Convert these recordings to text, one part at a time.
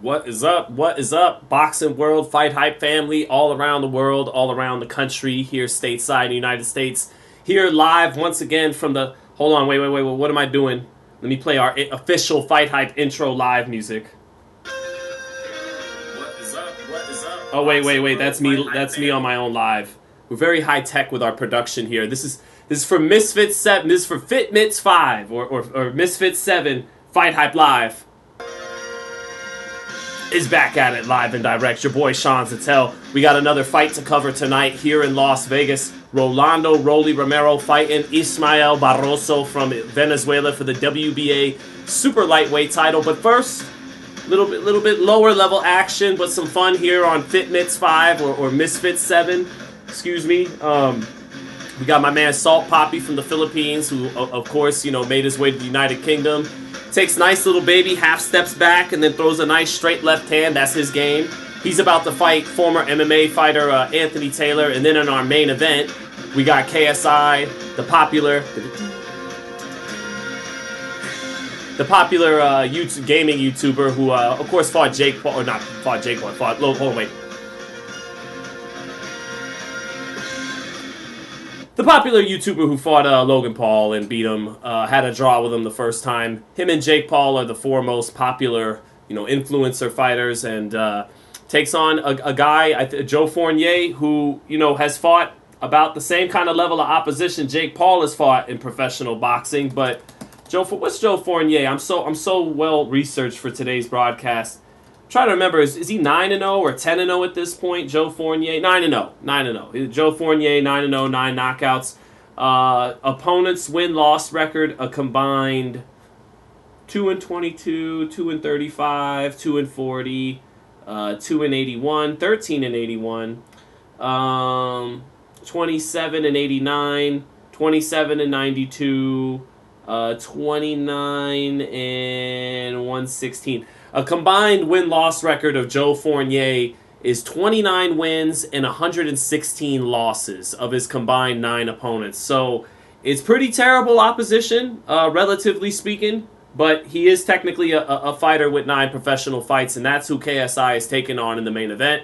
What is up? What is up? Boxing world, fight hype family, all around the world, all around the country, here stateside in the United States. Here live once again from the. Hold on, wait. What am I doing? Let me play our official fight hype intro live music. What is up? What is up? Oh wait. That's me. That's me on my own live. We're very high tech with our production here. This is for Misfits 7. This is for Fitmits 5 or Misfits 7 Fight Hype Live. Is back at it live and direct. Your boy Sean Zattel. We got another fight to cover tonight here in Las Vegas. Rolando Rolly Romero fighting Ismael Barroso from Venezuela for the WBA super lightweight title. But first, little bit lower level action, but some fun here on Fitmits 5 or Misfits 7. Excuse me. We got my man Salt Poppy from the Philippines, who of course made his way to the United Kingdom. Takes nice little baby, half steps back, and then throws a nice straight left hand. That's his game. He's about to fight former MMA fighter Anthony Taylor. And then in our main event, we got KSI, the popular YouTube, gaming YouTuber who, of course, fought Jake Paul, or not fought Jake Paul, fought, hold on, wait. The popular YouTuber who fought Logan Paul and beat him, had a draw with him the first time. Him and Jake Paul are the four most popular, influencer fighters, and takes on a guy, Joe Fournier, who has fought about the same kind of level of opposition Jake Paul has fought in professional boxing. But what's Joe Fournier? I'm so well researched for today's broadcast. Trying to remember, is he 9-0 or 10-0 at this point? Joe Fournier, 9-0, 9-0. Joe Fournier, 9-0, 9 knockouts. Opponents win-loss record a combined 2-22, 2-35, 2-40, 2-81, 13-81, 27-89, 27-92, 29-116. A combined win-loss record of Joe Fournier is 29 wins and 116 losses of his combined 9 opponents. So it's pretty terrible opposition, relatively speaking, but he is technically a fighter with 9 professional fights, and that's who KSI is taking on in the main event.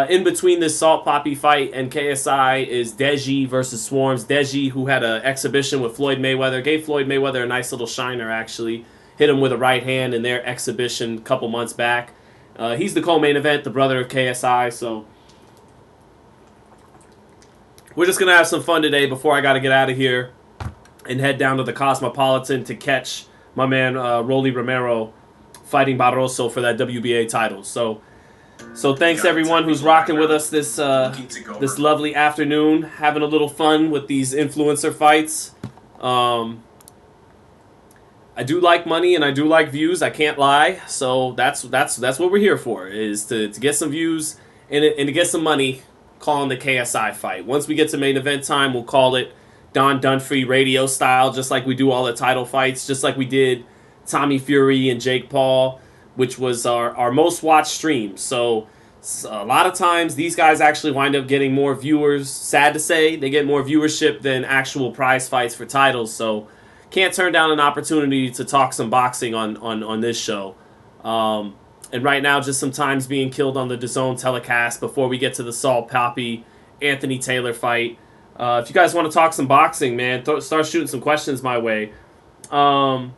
In between this Salt Poppy fight and KSI is Deji versus Swarms. Deji, who had an exhibition with Floyd Mayweather, gave Floyd Mayweather a nice little shiner, actually. Hit him with a right hand in their exhibition a couple months back. He's the co-main event, the brother of KSI, so we're just going to have some fun today before I got to get out of here and head down to the Cosmopolitan to catch my man Rolly Romero fighting Barroso for that WBA title. So thanks everyone who's rocking with us this lovely afternoon, having a little fun with these influencer fights. I do like money and I do like views. I can't lie. So that's what we're here for, is to get some views and to get some money calling the KSI fight. Once we get to main event time, we'll call it Don Dunphy radio style, just like we do all the title fights, just like we did Tommy Fury and Jake Paul, which was our most watched stream. So a lot of times these guys actually wind up getting more viewers. Sad to say, they get more viewership than actual prize fights for titles. So can't turn down an opportunity to talk some boxing on this show. And right now, just some time's being killed on the DAZN telecast before we get to the Salt Poppy Anthony Taylor fight. If you guys want to talk some boxing, man, start shooting some questions my way. Angel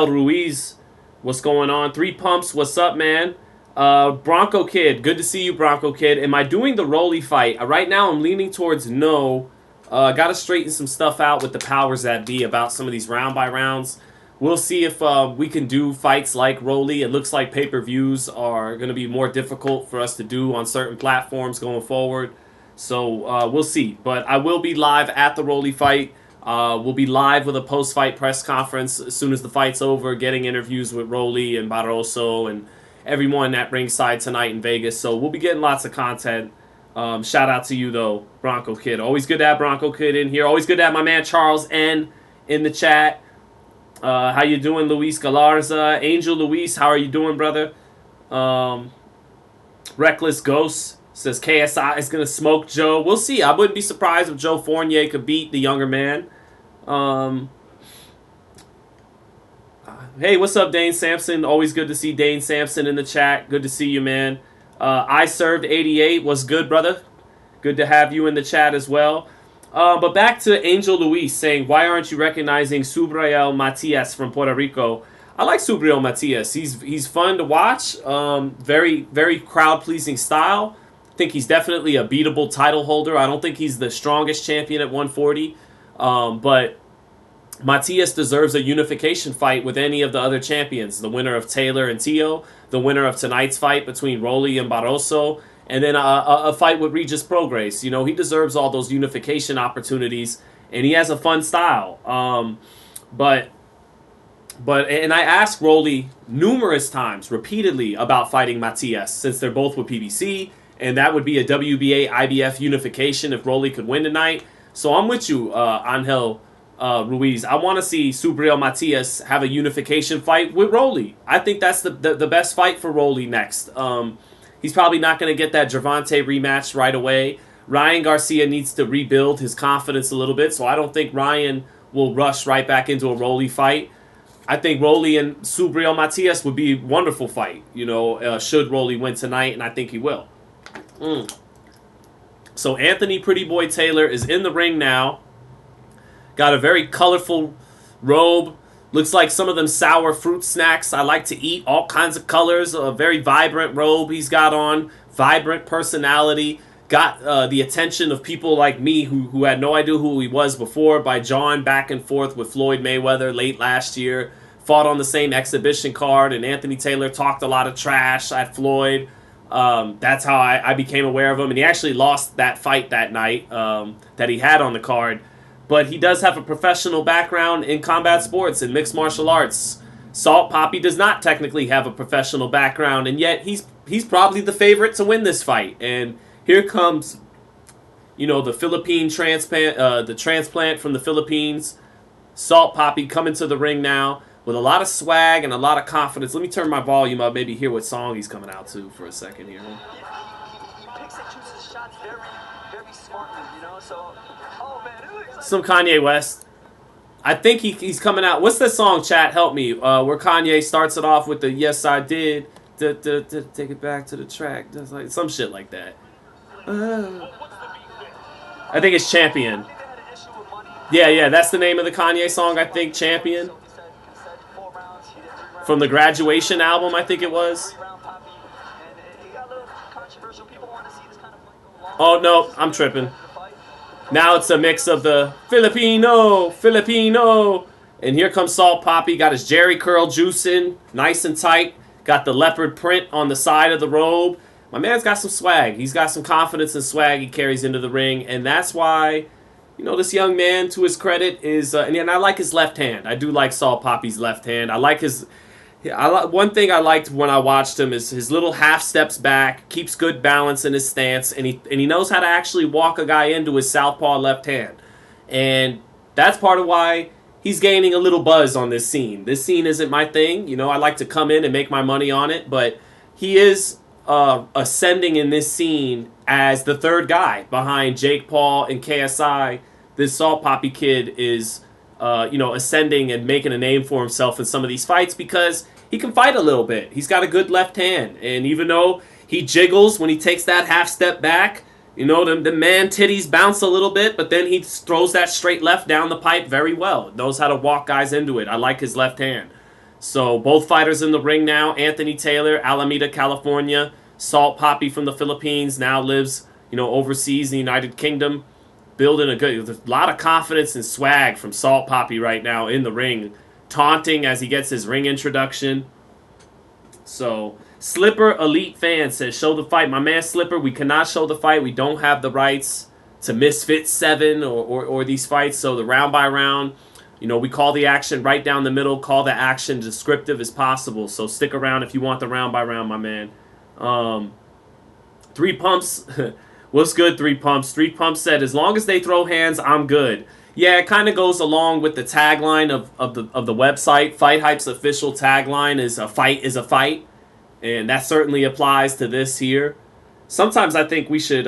Ruiz, what's going on? 3 Pumps, what's up, man? Bronco Kid, good to see you, Bronco Kid. Am I doing the Rolly fight? Right now, I'm leaning towards no. Got to straighten some stuff out with the powers that be about some of these round by rounds. We'll see if we can do fights like Rolly. It looks like pay-per-views are going to be more difficult for us to do on certain platforms going forward. So we'll see. But I will be live at the Rolly fight. We'll be live with a post-fight press conference as soon as the fight's over, getting interviews with Rolly and Barroso and everyone at ringside tonight in Vegas. So we'll be getting lots of content. Shout out to you, though, Bronco Kid. Always good to have Bronco Kid in here. Always good to have my man Charles N. in the chat. How you doing, Luis Galarza? Angel Luis, how are you doing, brother? Reckless Ghost says KSI is going to smoke Joe. We'll see. I wouldn't be surprised if Joe Fournier could beat the younger man. Hey, what's up, Dane Sampson? Always good to see Dane Sampson in the chat. Good to see you, man. I served 88. What's good, brother? Good to have you in the chat as well. But back to Angel Luis saying, why aren't you recognizing Subriel Matias from Puerto Rico? I like Subriel Matias. He's fun to watch. Very, very crowd-pleasing style. I think he's definitely a beatable title holder. I don't think he's the strongest champion at 140. But Matias deserves a unification fight with any of the other champions. The winner of Taylor and Tio, the winner of tonight's fight between Rolly and Barroso, and then a fight with Regis Prograis. You know, he deserves all those unification opportunities, and he has a fun style. But I asked Rolly numerous times, repeatedly, about fighting Matias, since they're both with PBC, and that would be a WBA IBF unification if Rolly could win tonight. So I'm with you, Angel Ruiz. I want to see Subriel Matias have a unification fight with Rolly. I think that's the best fight for Rolly next. He's probably not going to get that Gervonta rematch right away. Ryan Garcia needs to rebuild his confidence a little bit, so I don't think Ryan will rush right back into a Rolly fight. I think Rolly and Subriel Matias would be a wonderful fight, you know, should Rolly win tonight, and I think he will. So Anthony Pretty Boy Taylor is in the ring now. Got a very colorful robe. Looks like some of them sour fruit snacks. I like to eat all kinds of colors. A very vibrant robe he's got on. Vibrant personality. Got the attention of people like me who had no idea who he was before by John back and forth with Floyd Mayweather late last year. Fought on the same exhibition card, and Anthony Taylor talked a lot of trash at Floyd. That's how I became aware of him. And he actually lost that fight that night that he had on the card. But he does have a professional background in combat sports and mixed martial arts. Salt Papi does not technically have a professional background, and yet he's probably the favorite to win this fight. And here comes, you know, the Philippine transplant, the transplant from the Philippines. Salt Papi coming to the ring now with a lot of swag and a lot of confidence. Let me turn my volume up, maybe hear what song he's coming out to for a second here. He picks and chooses shots very, very smartly, you know. So, oh man, some Kanye West. I think he's coming out. What's the song, chat? Help me. Where Kanye starts it off with the "Yes I did," take it back to the track, just like some shit like that. I think it's Champion. Yeah, that's the name of the Kanye song. I think Champion. From the Graduation album, I think it was. Oh no, I'm tripping. Now it's a mix of the Filipino, and here comes Salt Papi. Got his Jerry curl juicing, nice and tight. Got the leopard print on the side of the robe. My man's got some swag. He's got some confidence and swag he carries into the ring, and that's why, you know, this young man, to his credit, is and I like his left hand. I do like Salt Papi's left hand. I like his. One thing I liked when I watched him is his little half steps back, keeps good balance in his stance, and he knows how to actually walk a guy into his southpaw left hand. And that's part of why he's gaining a little buzz on this scene. This scene isn't my thing. You know, I like to come in and make my money on it, but he is ascending in this scene as the third guy behind Jake Paul and KSI. This Salt Papi kid is ascending and making a name for himself in some of these fights because he can fight a little bit. He's got a good left hand. And even though he jiggles when he takes that half step back, you know, the man titties bounce a little bit, but then he throws that straight left down the pipe very well. Knows how to walk guys into it. I like his left hand. So both fighters in the ring now. Anthony Taylor, Alameda, California. Salt Papi from the Philippines, now lives, you know, overseas in the United Kingdom. Building a lot of confidence and swag from Salt Papi right now in the ring. Taunting as he gets his ring introduction. So, Slipper Elite Fan says, show the fight. My man Slipper, we cannot show the fight. We don't have the rights to Misfit 7 or these fights. So, the round by round, you know, we call the action right down the middle. Call the action descriptive as possible. So, stick around if you want the round by round, my man. Three Pumps... What's good, Three Pumps? Three Pumps said, as long as they throw hands, I'm good. Yeah, it kind of goes along with the tagline of the website. FightHype's official tagline is a fight is a fight. And that certainly applies to this here. Sometimes I think we should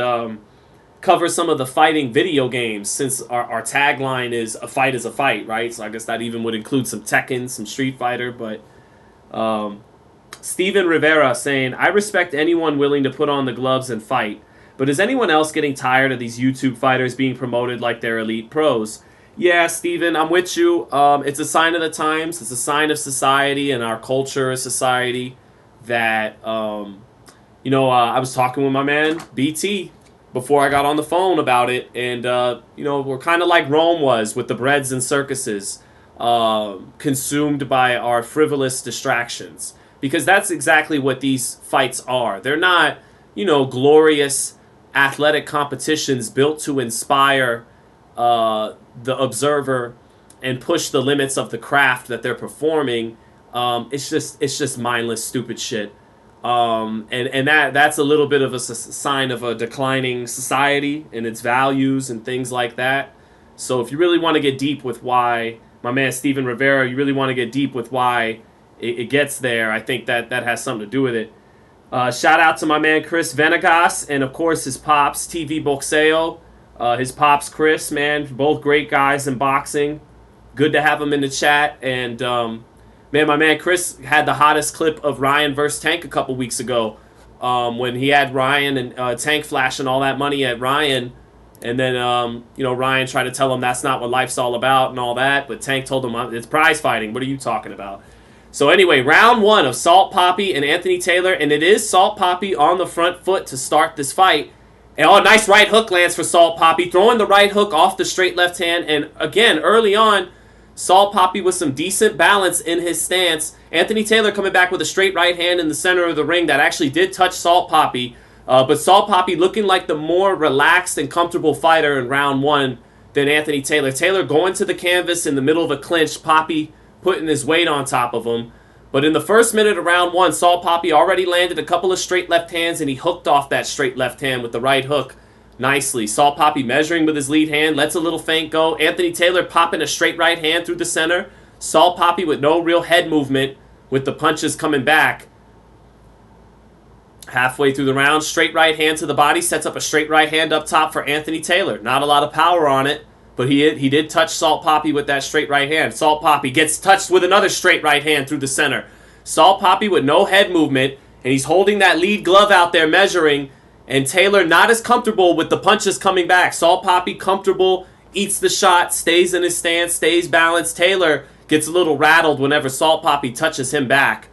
cover some of the fighting video games, since our tagline is "A fight is a fight," right? So I guess that even would include some Tekken, some Street Fighter. But Steven Rivera saying, I respect anyone willing to put on the gloves and fight, but is anyone else getting tired of these YouTube fighters being promoted like they're elite pros? Yeah, Steven, I'm with you. It's a sign of the times. It's a sign of society and our culture as society that, I was talking with my man, BT, before I got on the phone about it. And, we're kind of like Rome was with the breads and circuses, consumed by our frivolous distractions. Because that's exactly what these fights are. They're not, glorious athletic competitions built to inspire the observer and push the limits of the craft that they're performing. It's just mindless, stupid shit. And that's a little bit of a sign of a declining society and its values and things like that. So if you really want to get deep with why, my man Steven Rivera, you really want to get deep with why it gets there, I think that has something to do with it. Shout out to my man Chris Venegas and, of course, his pops, TV Boxeo. His pops, Chris, man, both great guys in boxing. Good to have them in the chat. And, my man Chris had the hottest clip of Ryan versus Tank a couple weeks ago, when he had Ryan and Tank flashing all that money at Ryan. And then, Ryan tried to tell him that's not what life's all about and all that. But Tank told him, it's prize fighting. What are you talking about? So anyway, round one of Salt Papi and Anthony Taylor. And it is Salt Papi on the front foot to start this fight. And nice right hook lands for Salt Papi, throwing the right hook off the straight left hand. And again, early on, Salt Papi with some decent balance in his stance. Anthony Taylor coming back with a straight right hand in the center of the ring that actually did touch Salt Papi. But Salt Papi looking like the more relaxed and comfortable fighter in round one than Anthony Taylor. Taylor going to the canvas in the middle of a clinch, Papi putting his weight on top of him. But in the first minute of round one, Salt Papi already landed a couple of straight left hands, and he hooked off that straight left hand with the right hook nicely. Salt Papi measuring with his lead hand, lets a little feint go. Anthony Taylor popping a straight right hand through the center. Salt Papi with no real head movement with the punches coming back. Halfway through the round, straight right hand to the body, sets up a straight right hand up top for Anthony Taylor. Not a lot of power on it, but he did touch Salt Papi with that straight right hand. Salt Papi gets touched with another straight right hand through the center. Salt Papi with no head movement, and he's holding that lead glove out there measuring, and Taylor not as comfortable with the punches coming back. Salt Papi comfortable, eats the shot, stays in his stance, stays balanced. Taylor gets a little rattled whenever Salt Papi touches him back.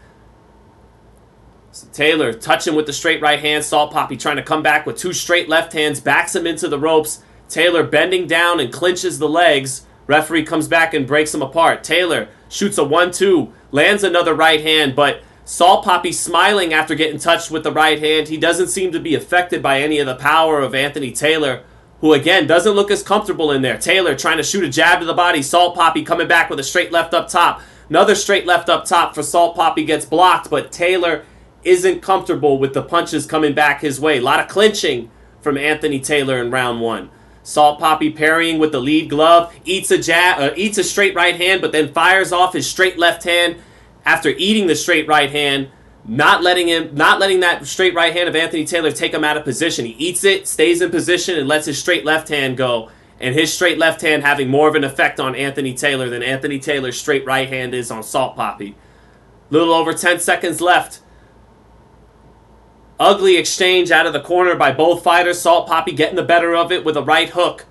So Taylor touching with the straight right hand. Salt Papi trying to come back with two straight left hands, backs him into the ropes. Taylor bending down and clinches the legs. Referee comes back and breaks him apart. Taylor shoots a 1-2, lands another right hand, but Salt Papi smiling after getting touched with the right hand. He doesn't seem to be affected by any of the power of Anthony Taylor, who again doesn't look as comfortable in there. Taylor trying to shoot a jab to the body. Salt Papi coming back with a straight left up top. Another straight left up top for Salt Papi gets blocked, but Taylor isn't comfortable with the punches coming back his way. A lot of clinching from Anthony Taylor in round one. Salt Papi parrying with the lead glove, eats a straight right hand, but then fires off his straight left hand after eating the straight right hand, not letting that straight right hand of Anthony Taylor take him out of position. He eats it, stays in position, and lets his straight left hand go. And his straight left hand having more of an effect on Anthony Taylor than Anthony Taylor's straight right hand is on Salt Papi. Little over 10 seconds left. Ugly exchange out of the corner by both fighters. Salt Papi getting the better of it with a right hook.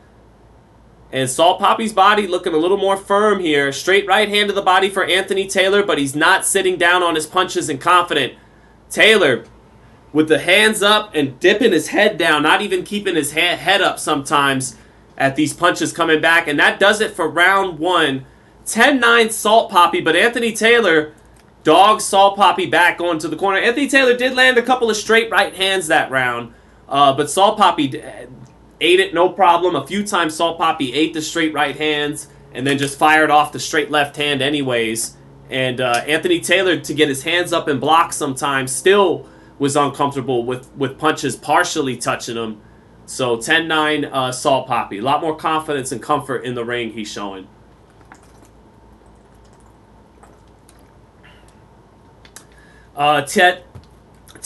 And Salt Papi's body looking a little more firm here. Straight right hand to the body for Anthony Taylor, but he's not sitting down on his punches and confident. Taylor with the hands up and dipping his head down, not even keeping his head up sometimes at these punches coming back. And that does it for round one. 10-9 Salt Papi, but Anthony Taylor dogs Salt Papi back going to the corner. Anthony Taylor did land a couple of straight right hands that round, but Salt Papi ate it no problem. A few times Salt Papi ate the straight right hands and then just fired off the straight left hand anyways. And Anthony Taylor, to get his hands up and block sometimes, still was uncomfortable with punches partially touching him. So 10-9 Salt Papi. A lot more confidence and comfort in the ring he's showing.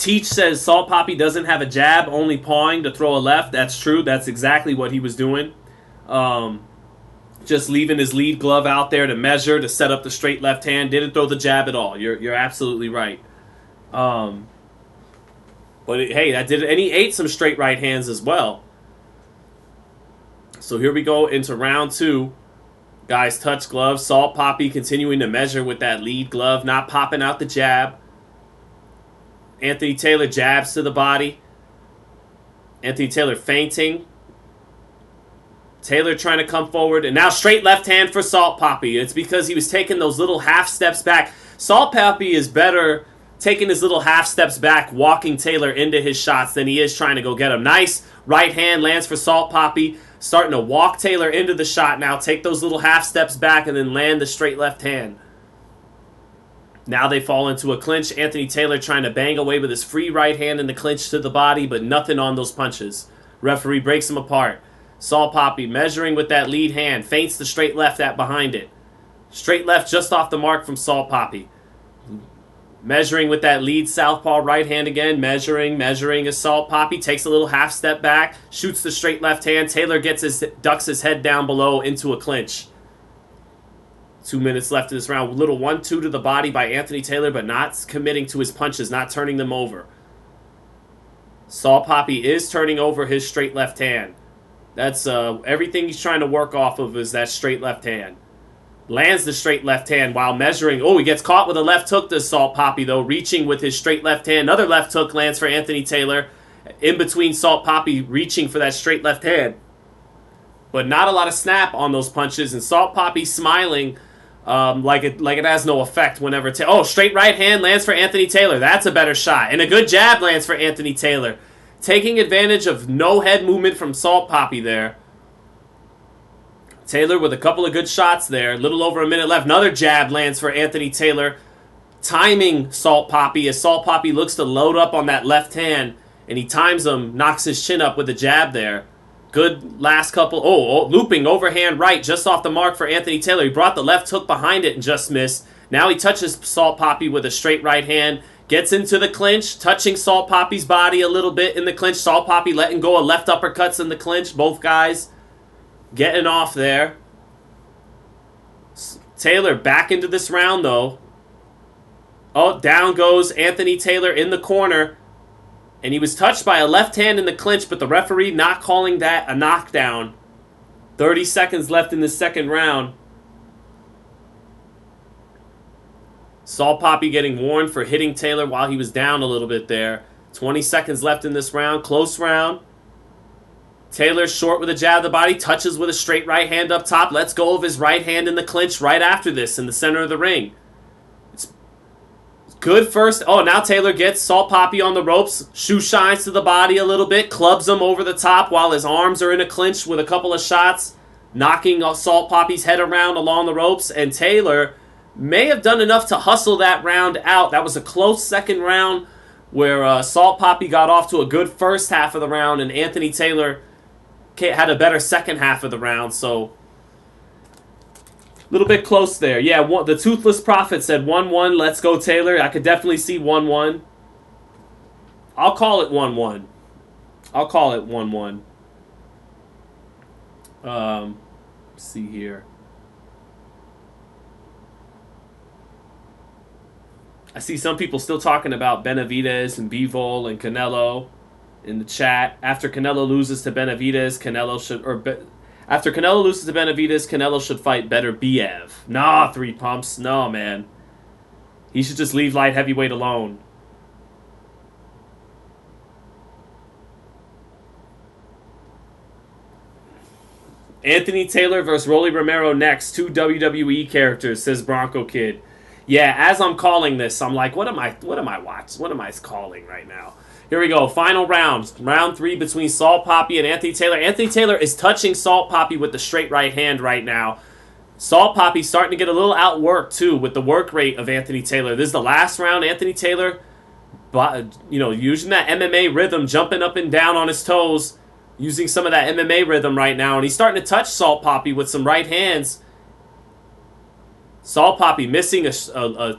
Teach says Salt Poppy doesn't have a jab, only pawing to throw a left. That's true. That's exactly what he was doing. Just leaving his lead glove out there to measure, to set up the straight left hand. Didn't throw the jab at all. You're absolutely right. But hey, that did it. And he ate some straight right hands as well. So here we go into round 2. Guys touch gloves. Salt Poppy continuing to measure with that lead glove, not popping out the jab. Anthony Taylor jabs to the body. Anthony Taylor feinting. Taylor trying to come forward. And now straight left hand for Salt Poppy. It's because he was taking those little half steps back. Salt Poppy is better taking his little half steps back, walking Taylor into his shots than he is trying to go get him. Nice right hand lands for Salt Poppy. Starting to walk Taylor into the shot now. Take those little half steps back and then land the straight left hand. Now they fall into a clinch. Anthony Taylor trying to bang away with his free right hand in the clinch to the body, but nothing on those punches. Referee breaks him apart. Salt Poppy measuring with that lead hand. Feints the straight left at behind it. Straight left just off the mark from Salt Poppy. Measuring with that lead southpaw right hand again. Measuring as Salt Poppy takes a little half step back. Shoots the straight left hand. Taylor ducks his head down below into a clinch. 2 minutes left in this round. Little 1-2 to the body by Anthony Taylor, but not committing to his punches, not turning them over. Salt Poppy is turning over his straight left hand. That's everything he's trying to work off of is that straight left hand. Lands the straight left hand while measuring. Oh, he gets caught with a left hook to Salt Poppy, though, reaching with his straight left hand. Another left hook lands for Anthony Taylor. In between Salt Poppy reaching for that straight left hand. But not a lot of snap on those punches, and Salt Poppy smiling like it has no effect whenever... straight right hand lands for Anthony Taylor. That's a better shot. And a good jab lands for Anthony Taylor. Taking advantage of no head movement from Salt Poppy there. Taylor with a couple of good shots there. A little over a minute left. Another jab lands for Anthony Taylor. Timing Salt Poppy as Salt Poppy looks to load up on that left hand. And he times him, knocks his chin up with a jab there. Good last couple. Looping overhand right just off the mark for Anthony Taylor. He brought the left hook behind it and just missed. Now he touches Salt Poppy with a straight right hand. Gets into the clinch, touching Salt Poppy's body a little bit in the clinch. Salt Poppy letting go of left uppercuts in the clinch. Both guys getting off there. Taylor back into this round, though. Oh, down goes Anthony Taylor in the corner. And he was touched by a left hand in the clinch, but the referee not calling that a knockdown. 30 seconds left in the second round. Salt Poppy getting warned for hitting Taylor while he was down a little bit there. 20 seconds left in this round. Close round. Taylor short with a jab to the body. Touches with a straight right hand up top. Lets go of his right hand in the clinch right after this in the center of the ring. It's good first. Oh, now Taylor gets Salt Poppy on the ropes. Shoe shines to the body a little bit. Clubs him over the top while his arms are in a clinch with a couple of shots. Knocking Salt Poppy's head around along the ropes. And Taylor may have done enough to hustle that round out. That was a close second round where Salt Poppy got off to a good first half of the round, and Anthony Taylor had a better second half of the round. So a little bit close there. Yeah, the Toothless Prophet said 1-1. Let's go, Taylor. I could definitely see 1-1. I'll call it 1-1. I'll call it 1-1. Let's see here. I see some people still talking about Benavidez and Bivol and Canelo in the chat. After Canelo loses to Benavidez, after Canelo loses to Benavidez, Canelo should fight better Biev. Nah, 3 pumps. No, man. He should just leave light heavyweight alone. Anthony Taylor versus Rolly Romero next. 2 WWE characters, says Bronco Kid. Yeah, as I'm calling this, I'm like, what am I watching? What am I calling right now? Here we go. Final round. Round 3 between Salt Poppy and Anthony Taylor. Anthony Taylor is touching Salt Poppy with the straight right hand right now. Salt Poppy starting to get a little outworked, too, with the work rate of Anthony Taylor. This is the last round. Anthony Taylor, using that MMA rhythm, jumping up and down on his toes, using some of that MMA rhythm right now. And he's starting to touch Salt Poppy with some right hands. Salt Poppy missing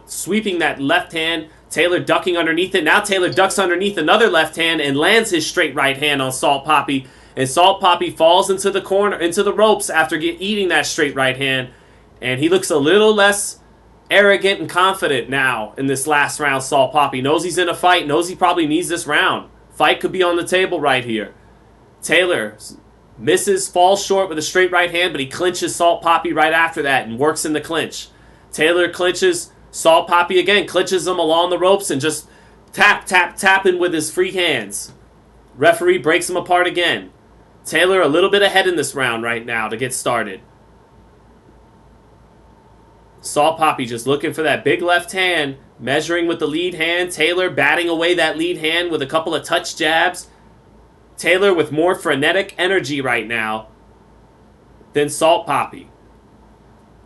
sweeping that left hand, Taylor ducking underneath it. Now Taylor ducks underneath another left hand and lands his straight right hand on Salt Papi. And Salt Papi falls into the corner, into the ropes after eating that straight right hand. And he looks a little less arrogant and confident now in this last round. Salt Papi knows he's in a fight, knows he probably needs this round. Fight could be on the table right here. Taylor misses, falls short with a straight right hand, but he clinches Salt Papi right after that and works in the clinch. Taylor clinches Salt Papi again, clinches him along the ropes and just tapping with his free hands. Referee breaks him apart again. Taylor a little bit ahead in this round right now to get started. Salt Papi just looking for that big left hand, measuring with the lead hand. Taylor batting away that lead hand with a couple of touch jabs. Taylor with more frenetic energy right now than Salt Papi.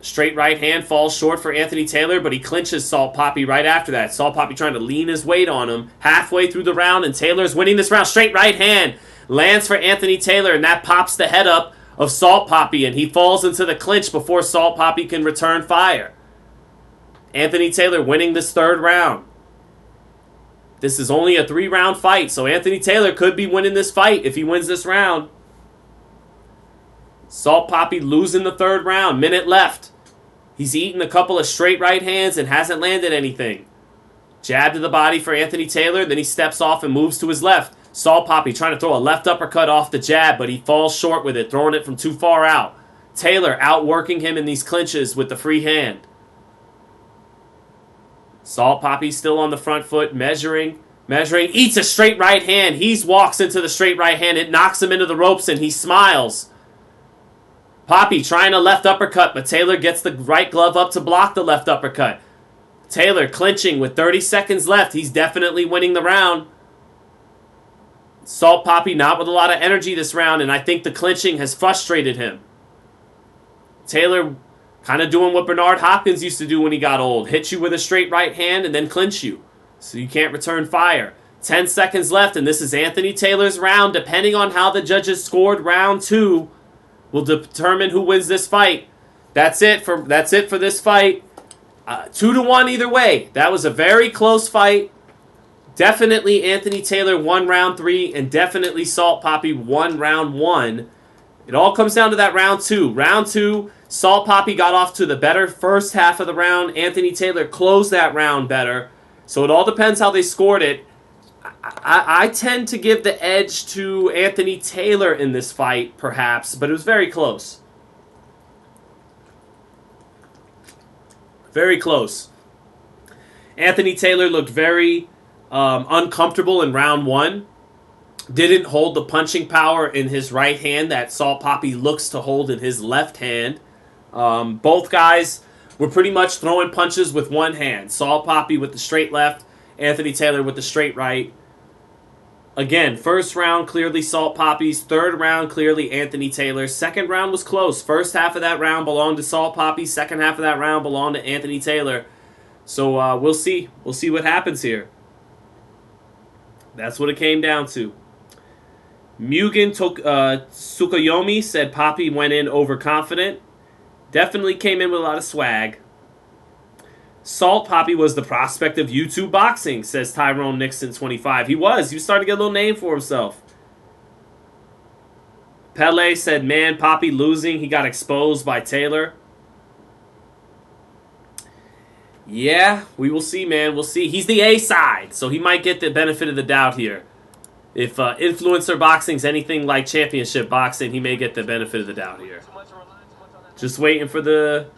Straight right hand falls short for Anthony Taylor, but he clinches Salt Papi right after that. Salt Papi trying to lean his weight on him halfway through the round, and Taylor's winning this round. Straight right hand lands for Anthony Taylor, and that pops the head up of Salt Papi, and he falls into the clinch before Salt Papi can return fire. Anthony Taylor winning this third round. This is only a 3-round fight, so Anthony Taylor could be winning this fight if he wins this round. Salt Papi losing the third round. Minute left. He's eaten a couple of straight right hands and hasn't landed anything. Jab to the body for Anthony Taylor. Then he steps off and moves to his left. Salt Papi trying to throw a left uppercut off the jab, but he falls short with it, throwing it from too far out. Taylor outworking him in these clinches with the free hand. Salt Papi still on the front foot, measuring, eats a straight right hand. He walks into the straight right hand. It knocks him into the ropes, and he smiles. Papi trying a left uppercut, but Taylor gets the right glove up to block the left uppercut. Taylor clinching with 30 seconds left. He's definitely winning the round. Salt Papi not with a lot of energy this round, and I think the clinching has frustrated him. Taylor kind of doing what Bernard Hopkins used to do when he got old. Hit you with a straight right hand and then clinch you, so you can't return fire. 10 seconds left, and this is Anthony Taylor's round. Depending on how the judges scored round 2, will determine who wins this fight. That's it for this fight. 2-1 either way. That was a very close fight. Definitely Anthony Taylor won round 3, and definitely Salt Papi won round 1. It all comes down to that round 2. Round 2, Salt Papi got off to the better first half of the round. Anthony Taylor closed that round better. So it all depends how they scored it. I tend to give the edge to Anthony Taylor in this fight, perhaps, but it was very close. Very close. Anthony Taylor looked very uncomfortable in round 1. Didn't hold the punching power in his right hand that Salt Papi looks to hold in his left hand. Both guys were pretty much throwing punches with one hand. Salt Papi with the straight left, Anthony Taylor with the straight right. Again, first round clearly Salt Papi's. Third round clearly Anthony Taylor's. Second round was close. First half of that round belonged to Salt Papi. Second half of that round belonged to Anthony Taylor. So we'll see. We'll see what happens here. That's what it came down to. Mugen Tsukuyomi said Papi went in overconfident. Definitely came in with a lot of swag. Salt Papi was the prospect of YouTube boxing, says Tyrone Nixon 25. He was starting to get a little name for himself. Pele said, man, Papi losing. He got exposed by Taylor. Yeah, we will see, man. We'll see. He's the A side, so he might get the benefit of the doubt here. If influencer boxing's anything like championship boxing, he may get the benefit of the doubt here. Just waiting for the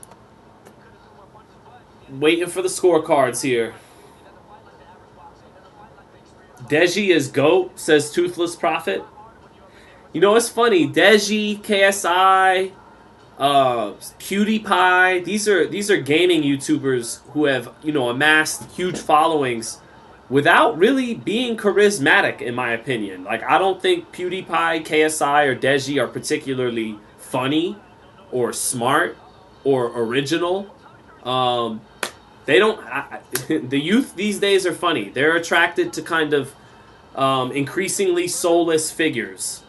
scorecards here. Deji is GOAT, says Toothless Prophet. You know, it's funny. Deji, KSI, PewDiePie, these are gaming YouTubers who have, amassed huge followings without really being charismatic, in my opinion. Like, I don't think PewDiePie, KSI, or Deji are particularly funny or smart or original. They don't. The youth these days are funny. They're attracted to kind of increasingly soulless figures,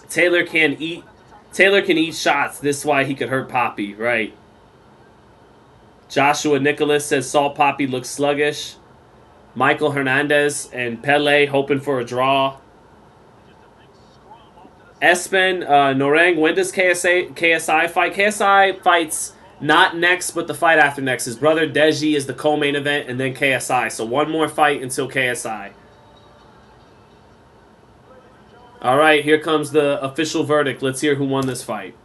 Taylor can eat Taylor can eat shots. This is why he could hurt Poppy, right? Joshua Nicholas says Salt Poppy looks sluggish. Michael Hernandez and Pele hoping for a draw. Espen Noreng, when does KSI fight? KSI fights not next, but the fight after next. His brother Deji is the co-main event, and then KSI. So one more fight until KSI. All right, here comes the official verdict. Let's hear who won this fight.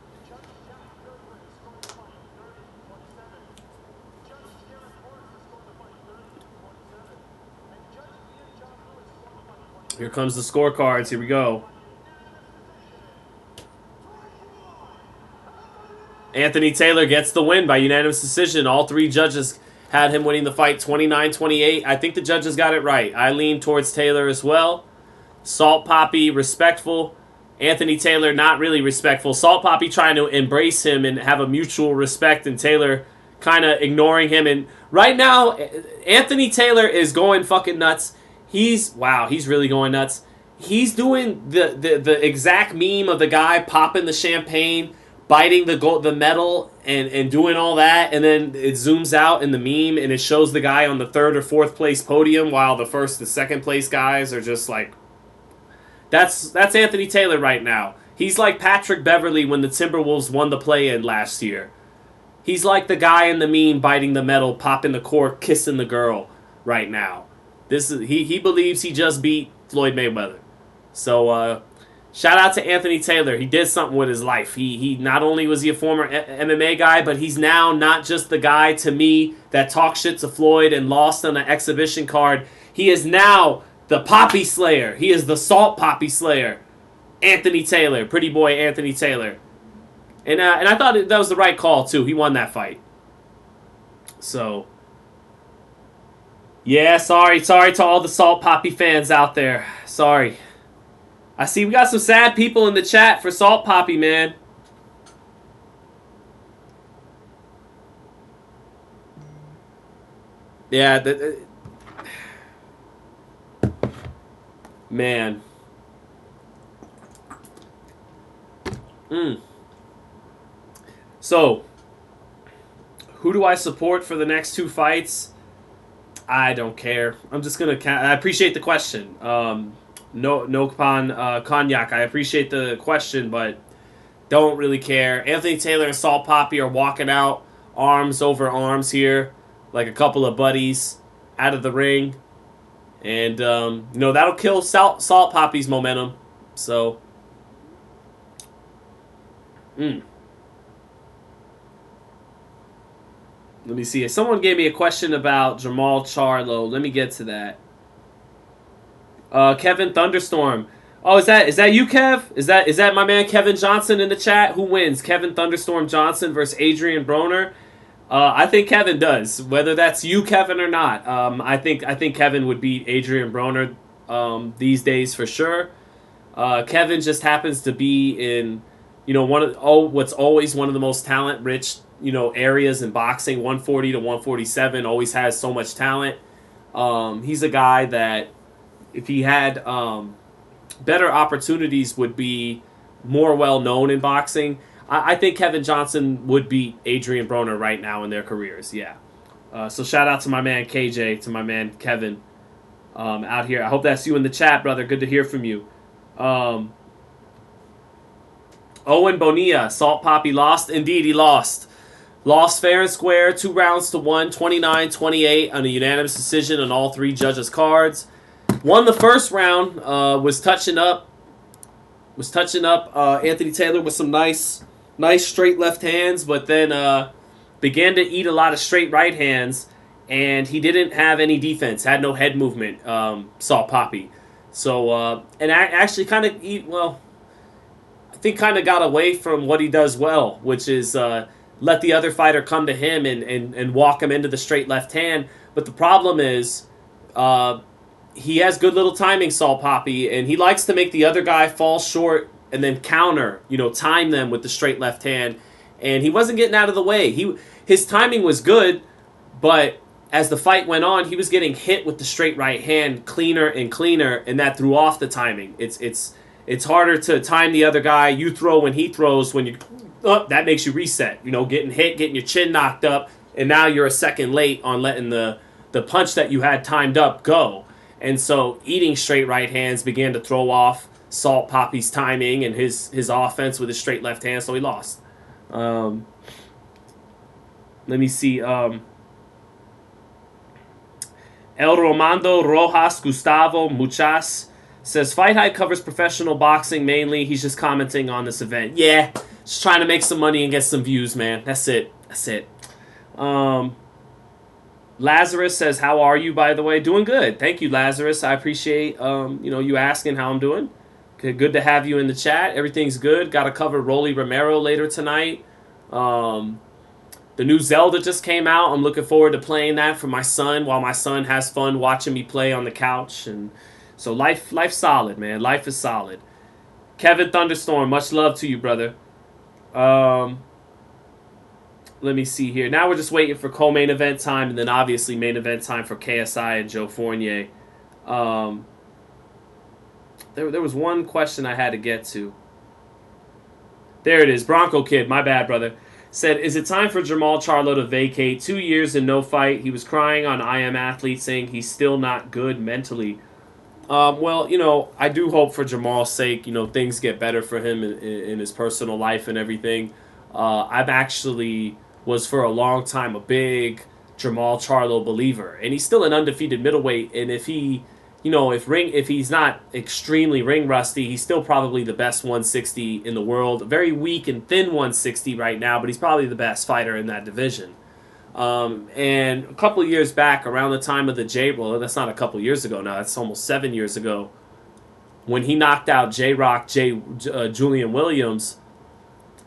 Here comes the scorecards. Here we go. Anthony Taylor gets the win by unanimous decision. All three judges had him winning the fight 29-28. I think the judges got it right. I lean towards Taylor as well. Salt Poppy, respectful. Anthony Taylor, not really respectful. Salt Poppy trying to embrace him and have a mutual respect, and Taylor kind of ignoring him. And right now, Anthony Taylor is going fucking nuts. He's really going nuts. He's doing the exact meme of the guy popping the champagne, biting the metal, and doing all that, and then it zooms out in the meme, and it shows the guy on the 3rd or 4th place podium, while the 1st and 2nd place guys are just like... That's Anthony Taylor right now. He's like Patrick Beverly when the Timberwolves won the play-in last year. He's like the guy in the meme biting the metal, popping the cork, kissing the girl right now. He believes he just beat Floyd Mayweather. So shout out to Anthony Taylor. He did something with his life. He not only was he a former MMA guy, but he's now not just the guy to me that talked shit to Floyd and lost on an exhibition card. He is now the Poppy Slayer. He is the Salt Poppy Slayer. Anthony Taylor. Pretty boy Anthony Taylor. And I thought that was the right call, too. He won that fight. So, yeah, sorry to all the Salt Poppy fans out there. Sorry. I see we got some sad people in the chat for Salt Poppy, man. Yeah, man. So, who do I support for the next 2 fights? I don't care. I'm just gonna. I appreciate the question. No Cognac. I appreciate the question, but don't really care. Anthony Taylor and Salt Poppy are walking out arms over arms here, like a couple of buddies out of the ring, and that'll kill Salt Poppy's momentum. So, let me see. Someone gave me a question about Jamal Charlo. Let me get to that. Kevin Thunderstorm. Oh, is that you, Kev? Is that my man Kevin Johnson in the chat? Who wins? Kevin Thunderstorm Johnson versus Adrian Broner? I think Kevin does. Whether that's you, Kevin, or not. I think Kevin would beat Adrian Broner these days for sure. Kevin just happens to be in what's always one of the most talent rich areas in boxing. 140 to 147 always has so much talent. He's a guy that, if he had better opportunities, would be more well known in boxing. I think Kevin Johnson would beat Adrian Broner right now in their careers. Yeah. So shout out to my man KJ, to my man Kevin out here. I hope that's you in the chat, brother. Good to hear from you. Owen Bonilla, Salt Poppy lost. Indeed, he lost. Lost fair and square, 2 rounds to 1, 29-28 on a unanimous decision on all 3 judges' cards. Won the first round, was touching up Anthony Taylor with some nice straight left hands, but then began to eat a lot of straight right hands, and he didn't have any defense, had no head movement, Salt Poppy. So, and actually kind of I think kind of got away from what he does well, which is let the other fighter come to him and walk him into the straight left hand. But the problem is he has good little timing, Salt Poppy, and he likes to make the other guy fall short and then counter, time them with the straight left hand. And he wasn't getting out of the way. His timing was good, but as the fight went on, he was getting hit with the straight right hand cleaner and cleaner, and that threw off the timing. It's It's harder to time the other guy. You throw when he throws. When you that makes you reset. You know, getting hit, getting your chin knocked up, and now you're a second late on letting the punch that you had timed up go. And so eating straight right hands began to throw off Salt Poppy's timing and his offense with his straight left hand, so he lost. Let me see. El Romando Rojas Gustavo Muchas says, FightHype covers professional boxing mainly. He's just commenting on this event. Yeah, just trying to make some money and get some views, man. That's it. That's it. Lazarus says, how are you, by the way? Doing good. Thank you, Lazarus. I appreciate you asking how I'm doing. Good to have you in the chat. Everything's good. Got to cover Rolly Romero later tonight. The new Zelda just came out. I'm looking forward to playing that for my son while my son has fun watching me play on the couch. And so life's solid, man. Life is solid. Kevin Thunderstorm, much love to you, brother. Let me see here. Now we're just waiting for co-main event time, and then obviously main event time for KSI and Joe Fournier. There was one question I had to get to. There it is. Bronco Kid, my bad, brother. Said, is it time for Jermall Charlo to vacate? 2 years and no fight. He was crying on I Am Athlete saying he's still not good mentally. Well, I do hope for Jermall's sake, things get better for him in his personal life and everything. I've actually was for a long time a big Jermall Charlo believer, and he's still an undefeated middleweight. And if he, if he's not extremely ring rusty, he's still probably the best 160 in the world. A very weak and thin 160 right now, but he's probably the best fighter in that division. And a couple of years back, around the time of the well, that's not a couple of years ago now, that's almost 7 years ago, when he knocked out J-Rock, Julian Williams,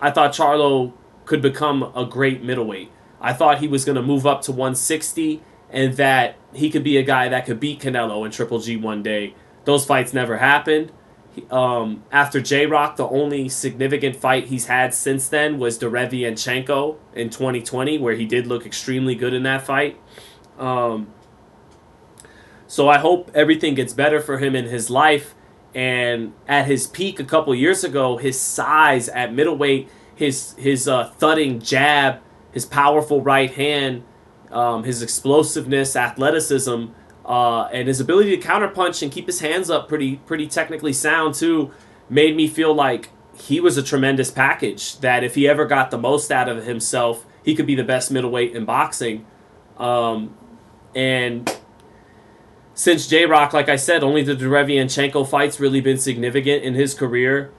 I thought Charlo could become a great middleweight. I thought he was going to move up to 160 and that he could be a guy that could beat Canelo in Triple G one day. Those fights never happened. After J-Rock, the only significant fight he's had since then was Derevianchenko in 2020, where he did look extremely good in that fight. So I hope everything gets better for him in his life. And at his peak a couple years ago, his size at middleweight, his thudding jab, his powerful right hand, his explosiveness, athleticism, and his ability to counterpunch and keep his hands up pretty technically sound too, made me feel like he was a tremendous package, that if he ever got the most out of himself, he could be the best middleweight in boxing. And since J-Rock, like I said, only the Derevianchenko fight's really been significant in his career.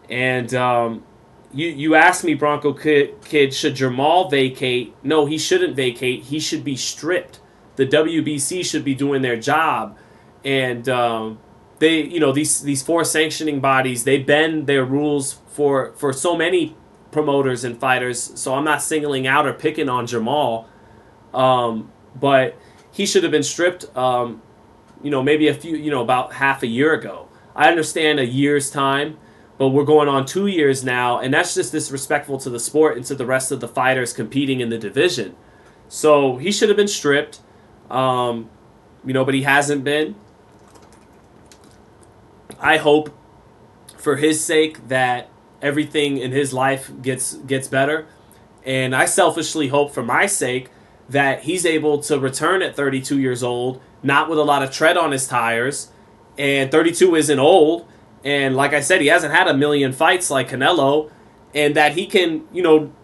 And you asked me, Bronco Kid, should Jermall vacate? No, he shouldn't vacate. He should be stripped. The WBC should be doing their job. And they, these four sanctioning bodies, they bend their rules for so many promoters and fighters. So I'm not singling out or picking on Jermall. But he should have been stripped, maybe about half a year ago. I understand a year's time, but we're going on 2 years now, and that's just disrespectful to the sport and to the rest of the fighters competing in the division. So he should have been stripped, but he hasn't been. I hope, for his sake, that everything in his life gets better, and I selfishly hope, for my sake, that he's able to return at 32 years old, not with a lot of tread on his tires, and 32 isn't old, and like I said, he hasn't had a million fights like Canelo, and that he can,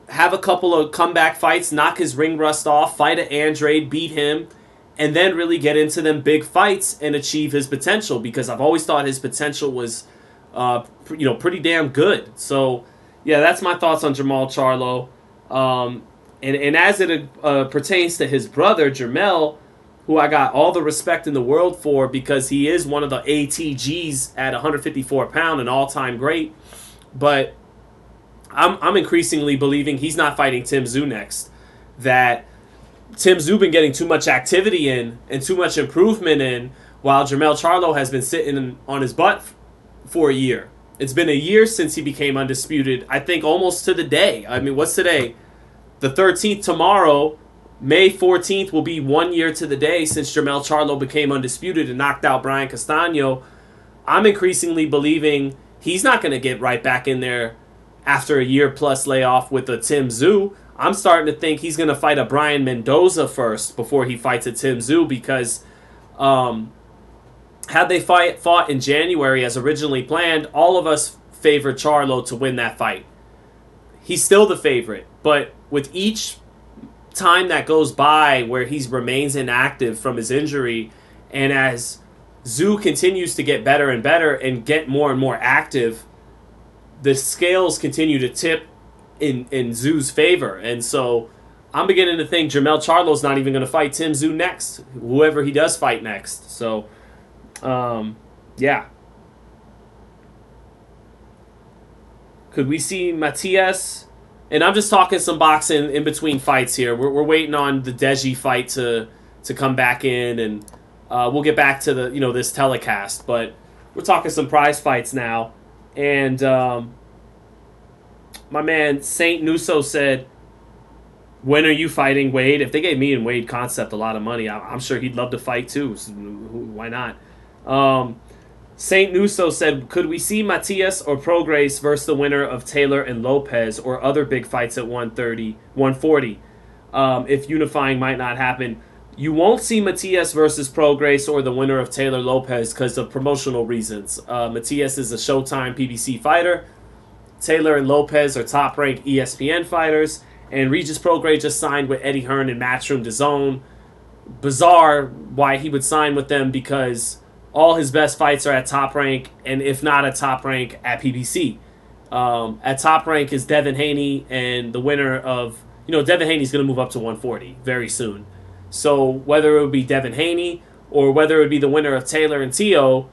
have a couple of comeback fights, knock his ring rust off, fight an Andrade, beat him, and then really get into them big fights and achieve his potential, because I've always thought his potential was, pretty damn good. So, yeah, that's my thoughts on Jermall Charlo. And as it pertains to his brother, Jermell, who I got all the respect in the world for, because he is one of the ATGs at 154 pound, an all-time great. But I'm increasingly believing he's not fighting Tim Tszyu next. That Tim Tszyu been getting too much activity in and too much improvement in, while Jermell Charlo has been sitting on his butt for a year. It's been a year since he became undisputed, I think almost to the day. I mean, what's today? The 13th, tomorrow, May 14th, will be 1 year to the day since Jermell Charlo became undisputed and knocked out Brian Castano. I'm increasingly believing he's not going to get right back in there after a year-plus layoff with a Tim Tszyu. I'm starting to think he's going to fight a Brian Mendoza first before he fights a Tim Tszyu because had they fought in January as originally planned, all of us favored Charlo to win that fight. He's still the favorite, but with each time that goes by where he remains inactive from his injury, and as Tszyu continues to get better and better and get more and more active, the scales continue to tip in Tszyu's favor. And so I'm beginning to think Jermell Charlo's not even going to fight Tim Tszyu next, whoever he does fight next. So, yeah. Could we see Matias? And I'm just talking some boxing in between fights here. We're waiting on the Deji fight to come back in, and we'll get back to the this telecast. But we're talking some prize fights now, and my man Saint Nuso said, "When are you fighting Wade?" If they gave me and Wade Concept a lot of money, I'm sure he'd love to fight too. So why not? Saint Nuso said, could we see Matias or Prograis versus the winner of Taylor and Lopez or other big fights at 130, 140 if unifying might not happen? You won't see Matias versus Prograis or the winner of Taylor Lopez because of promotional reasons. Matias is a Showtime PBC fighter. Taylor and Lopez are top-ranked ESPN fighters. And Regis Prograis just signed with Eddie Hearn and Matchroom DAZN. Bizarre why he would sign with them because all his best fights are at Top Rank, and if not at Top Rank, at PBC. At Top Rank is Devin Haney, and the winner of... Devin Haney's going to move up to 140 very soon. So whether it would be Devin Haney or whether it would be the winner of Taylor and Tio,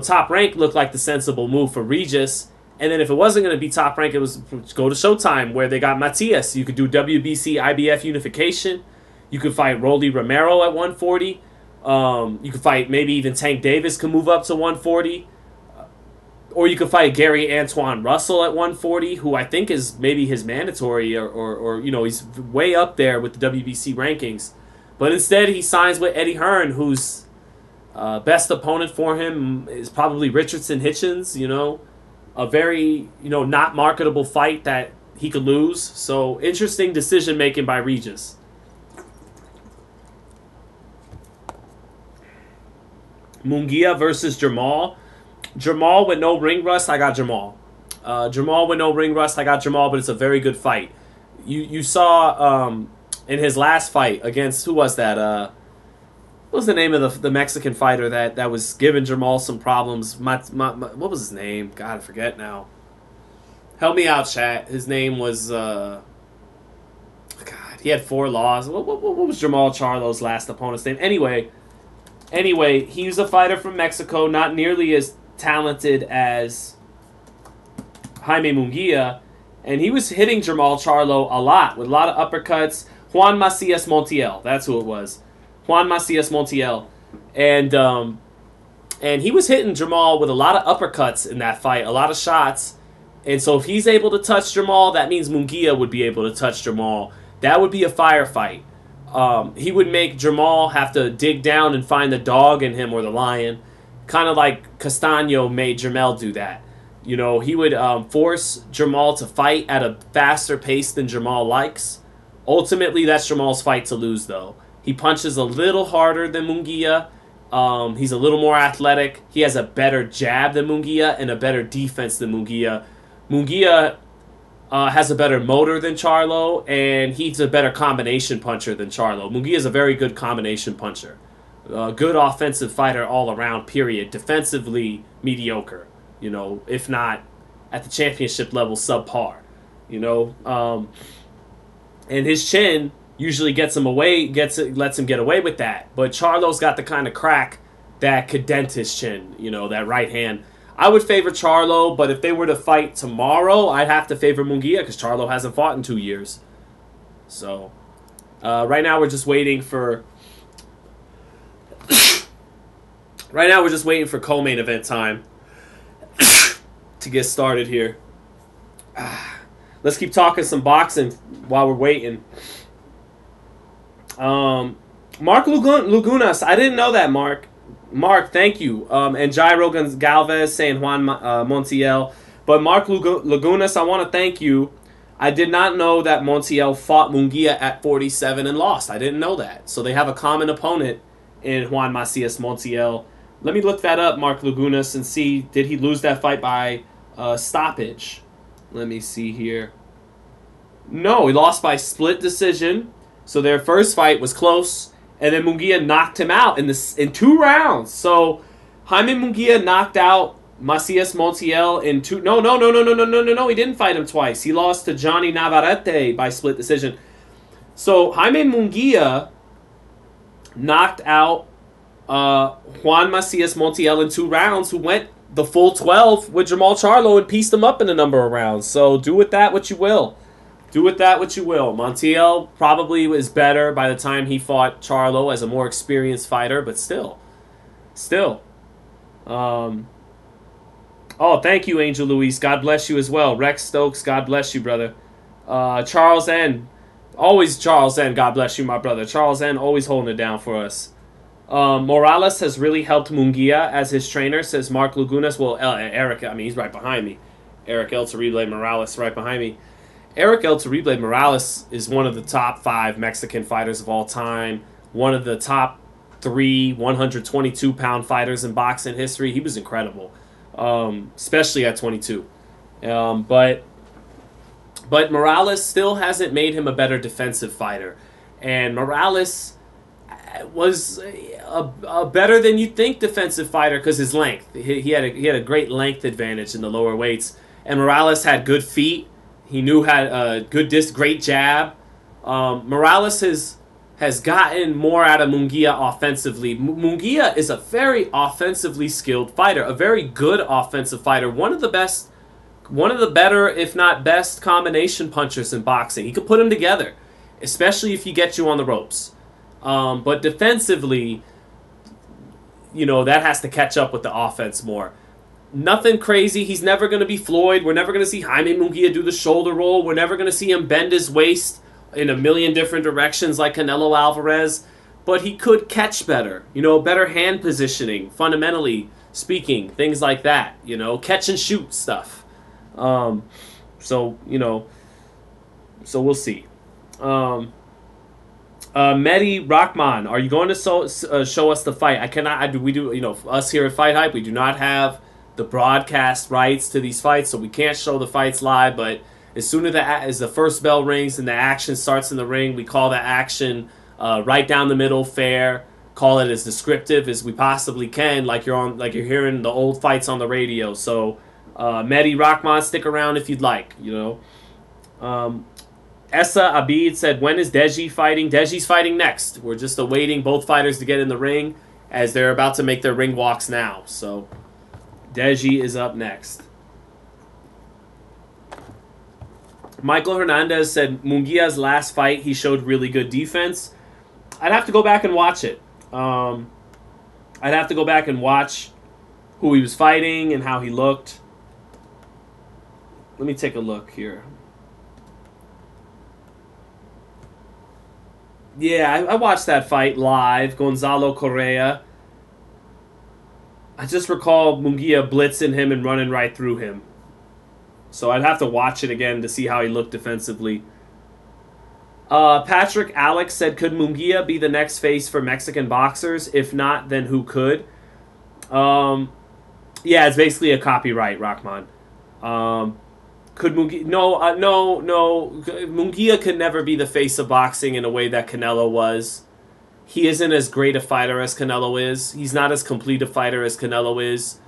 Top Rank looked like the sensible move for Regis. And then if it wasn't going to be Top Rank, it was go to Showtime, where they got Matias. You could do WBC IBF unification. You could fight Rolly Romero at 140. You could fight maybe even Tank Davis can move up to 140. Or you could fight Gary Antoine Russell at 140, who I think is maybe his mandatory or he's way up there with the WBC rankings. But instead he signs with Eddie Hearn, whose best opponent for him is probably Richardson Hitchens, a very, not marketable fight that he could lose. So interesting decision making by Regis. Munguia versus Jamal. Jamal with no ring rust, I got Jamal. Jamal with no ring rust, I got Jamal, but it's a very good fight. You saw in his last fight against, who was that? What was the name of the Mexican fighter that was giving Jamal some problems? What was his name? God, I forget now. Help me out, chat. His name was... God, he had 4 losses. What was Jamal Charlo's last opponent's name? Anyway, he was a fighter from Mexico, not nearly as talented as Jaime Munguia, and he was hitting Jamal Charlo a lot, with a lot of uppercuts. Juan Macias Montiel, that's who it was. Juan Macias Montiel. And he was hitting Jamal with a lot of uppercuts in that fight, a lot of shots. And so if he's able to touch Jamal, that means Munguia would be able to touch Jamal. That would be a firefight. He would make Jamal have to dig down and find the dog in him or the lion, kind of like Castaño made Jermell do that. He would force Jamal to fight at a faster pace than Jamal likes. Ultimately, that's Jamal's fight to lose, though. He punches a little harder than Munguia. He's a little more athletic. He has a better jab than Munguia and a better defense than Munguia. Munguia has a better motor than Charlo, and he's a better combination puncher than Charlo. Munguia is a very good combination puncher. Good offensive fighter all around, period. Defensively, mediocre, if not at the championship level, subpar, and his chin usually gets him away, lets him get away with that. But Charlo's got the kind of crack that could dent his chin, that right hand. I would favor Charlo, but if they were to fight tomorrow, I'd have to favor Munguia because Charlo hasn't fought in 2 years. So, right now we're just waiting for... co-main event time to get started here. Let's keep talking some boxing while we're waiting. Mark Lagunas, I didn't know that, Mark. Mark, thank you. And Jairo Galvez saying Juan Montiel. But Mark Lagunas, I want to thank you. I did not know that Montiel fought Munguia at 47 and lost. I didn't know that. So they have a common opponent in Juan Macias Montiel. Let me look that up, Mark Lagunas, and see, did he lose that fight by stoppage? Let me see here. No, he lost by split decision. So their first fight was close, and then Munguia knocked him out in 2 rounds. So Jaime Munguia knocked out Macias Montiel in 2. No. He didn't fight him twice. He lost to Johnny Navarrete by split decision. So Jaime Munguia knocked out Juan Macias Montiel in 2 rounds, who went the full 12 with Jamal Charlo and pieced him up in a number of rounds. So do with that what you will. Do with that what you will. Montiel probably was better by the time he fought Charlo as a more experienced fighter, but still. Oh, thank you, Angel Luis. God bless you as well. Rex Stokes, God bless you, brother. Charles N. Always Charles N. God bless you, my brother. Charles N. always holding it down for us. Morales has really helped Munguia as his trainer, says Mark Lagunas. Well, Eric, I mean, he's right behind me. Eric El Terrible Morales right behind me. Eric El Terrible Morales is one of the top 5 Mexican fighters of all time. One of the top 3 122-pound fighters in boxing history. He was incredible, especially at 22. But Morales still hasn't made him a better defensive fighter. And Morales was a better than you'd think defensive fighter because his length. He had a great length advantage in the lower weights. And Morales had good feet. He had a great jab. Morales has gotten more out of Munguia offensively. Munguia is a very offensively skilled fighter, a very good offensive fighter, one of the better, if not best, combination punchers in boxing. He could put them together, especially if he gets you on the ropes. But defensively, that has to catch up with the offense more. Nothing crazy. He's never going to be Floyd. We're never going to see Jaime Munguia do the shoulder roll. We're never going to see him bend his waist in a million different directions like Canelo Alvarez. But he could catch better. Better hand positioning, fundamentally speaking. Things like that. Catch and shoot stuff. So we'll see. Mehdi Rahman, are you going to show us the fight? I cannot. We do. Us here at FightHype, we do not have the broadcast rights to these fights, so we can't show the fights live. But as soon as the first bell rings and the action starts in the ring, we call that action right down the middle, fair. Call it as descriptive as we possibly can, like you're hearing the old fights on the radio. So, Mehdi Rahman, stick around if you'd like. Essa Abid said, when is Deji fighting? Deji's fighting next. We're just awaiting both fighters to get in the ring as they're about to make their ring walks now. So, Deji is up next. Michael Hernandez said, Munguia's last fight, he showed really good defense. I'd have to go back and watch it. I'd have to go back and watch who he was fighting and how he looked. Let me take a look here. Yeah, I watched that fight live. Gonzalo Correa. I just recall Munguia blitzing him and running right through him. So I'd have to watch it again to see how he looked defensively. Patrick Alex said, could Munguia be the next face for Mexican boxers? If not, then who could? Yeah, it's basically a copyright, Rahman. Could Munguia... No. Munguia could never be the face of boxing in a way that Canelo was. He isn't as great a fighter as Canelo is. He's not as complete a fighter as Canelo is.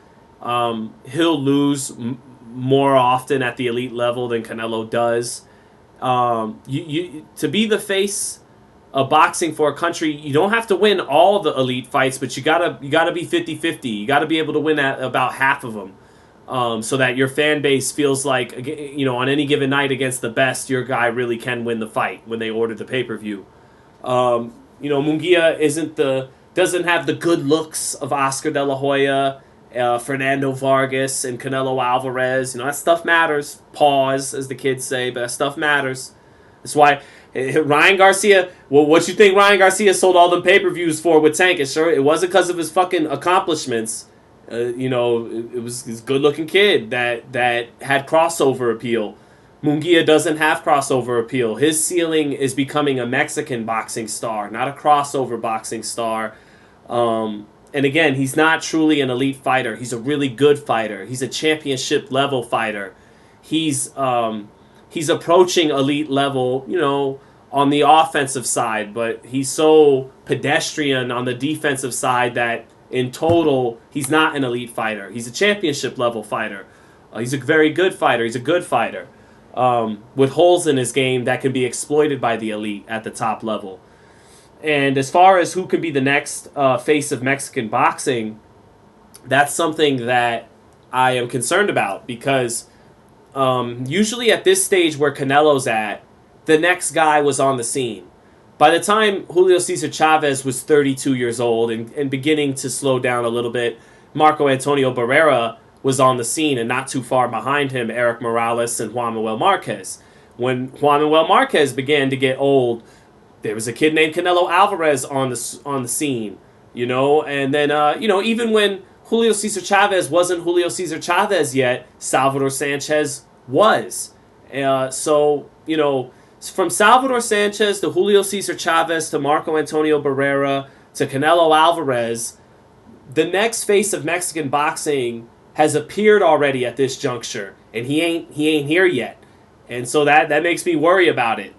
He'll lose more often at the elite level than Canelo does. To be the face of boxing for a country, you don't have to win all the elite fights, but you gotta be 50-50. You gotta be able to win at about half of them. So that your fan base feels like, on any given night against the best, your guy really can win the fight when they order the pay-per-view. Munguia doesn't have the good looks of Oscar De La Hoya, Fernando Vargas, and Canelo Alvarez. That stuff matters. Pause, as the kids say, but that stuff matters. That's why Ryan Garcia, well, what you think Ryan Garcia sold all them pay-per-views for with Tank? It wasn't because of his fucking accomplishments. It was this good-looking kid that had crossover appeal. Munguia doesn't have crossover appeal. His ceiling is becoming a Mexican boxing star, not a crossover boxing star. And again, he's not truly an elite fighter. He's a really good fighter. He's a championship level fighter. He's approaching elite level, on the offensive side, but he's so pedestrian on the defensive side that in total, he's not an elite fighter. He's a championship level fighter. He's a very good fighter. He's a good fighter with holes in his game that can be exploited by the elite at the top level. And as far as who can be the next face of Mexican boxing, that's something that I am concerned about because usually at this stage where Canelo's at, the next guy was on the scene. By the time Julio Cesar Chavez was 32 years old and beginning to slow down a little bit, Marco Antonio Barrera was on the scene, and not too far behind him, Eric Morales and Juan Manuel Marquez. When Juan Manuel Marquez began to get old, there was a kid named Canelo Alvarez on the scene, and then even when Julio Cesar Chavez wasn't Julio Cesar Chavez yet, Salvador Sanchez was. From Salvador Sanchez to Julio Cesar Chavez to Marco Antonio Barrera to Canelo Alvarez, the next face of Mexican boxing has appeared already at this juncture, and he ain't here yet, and so that makes me worry about it.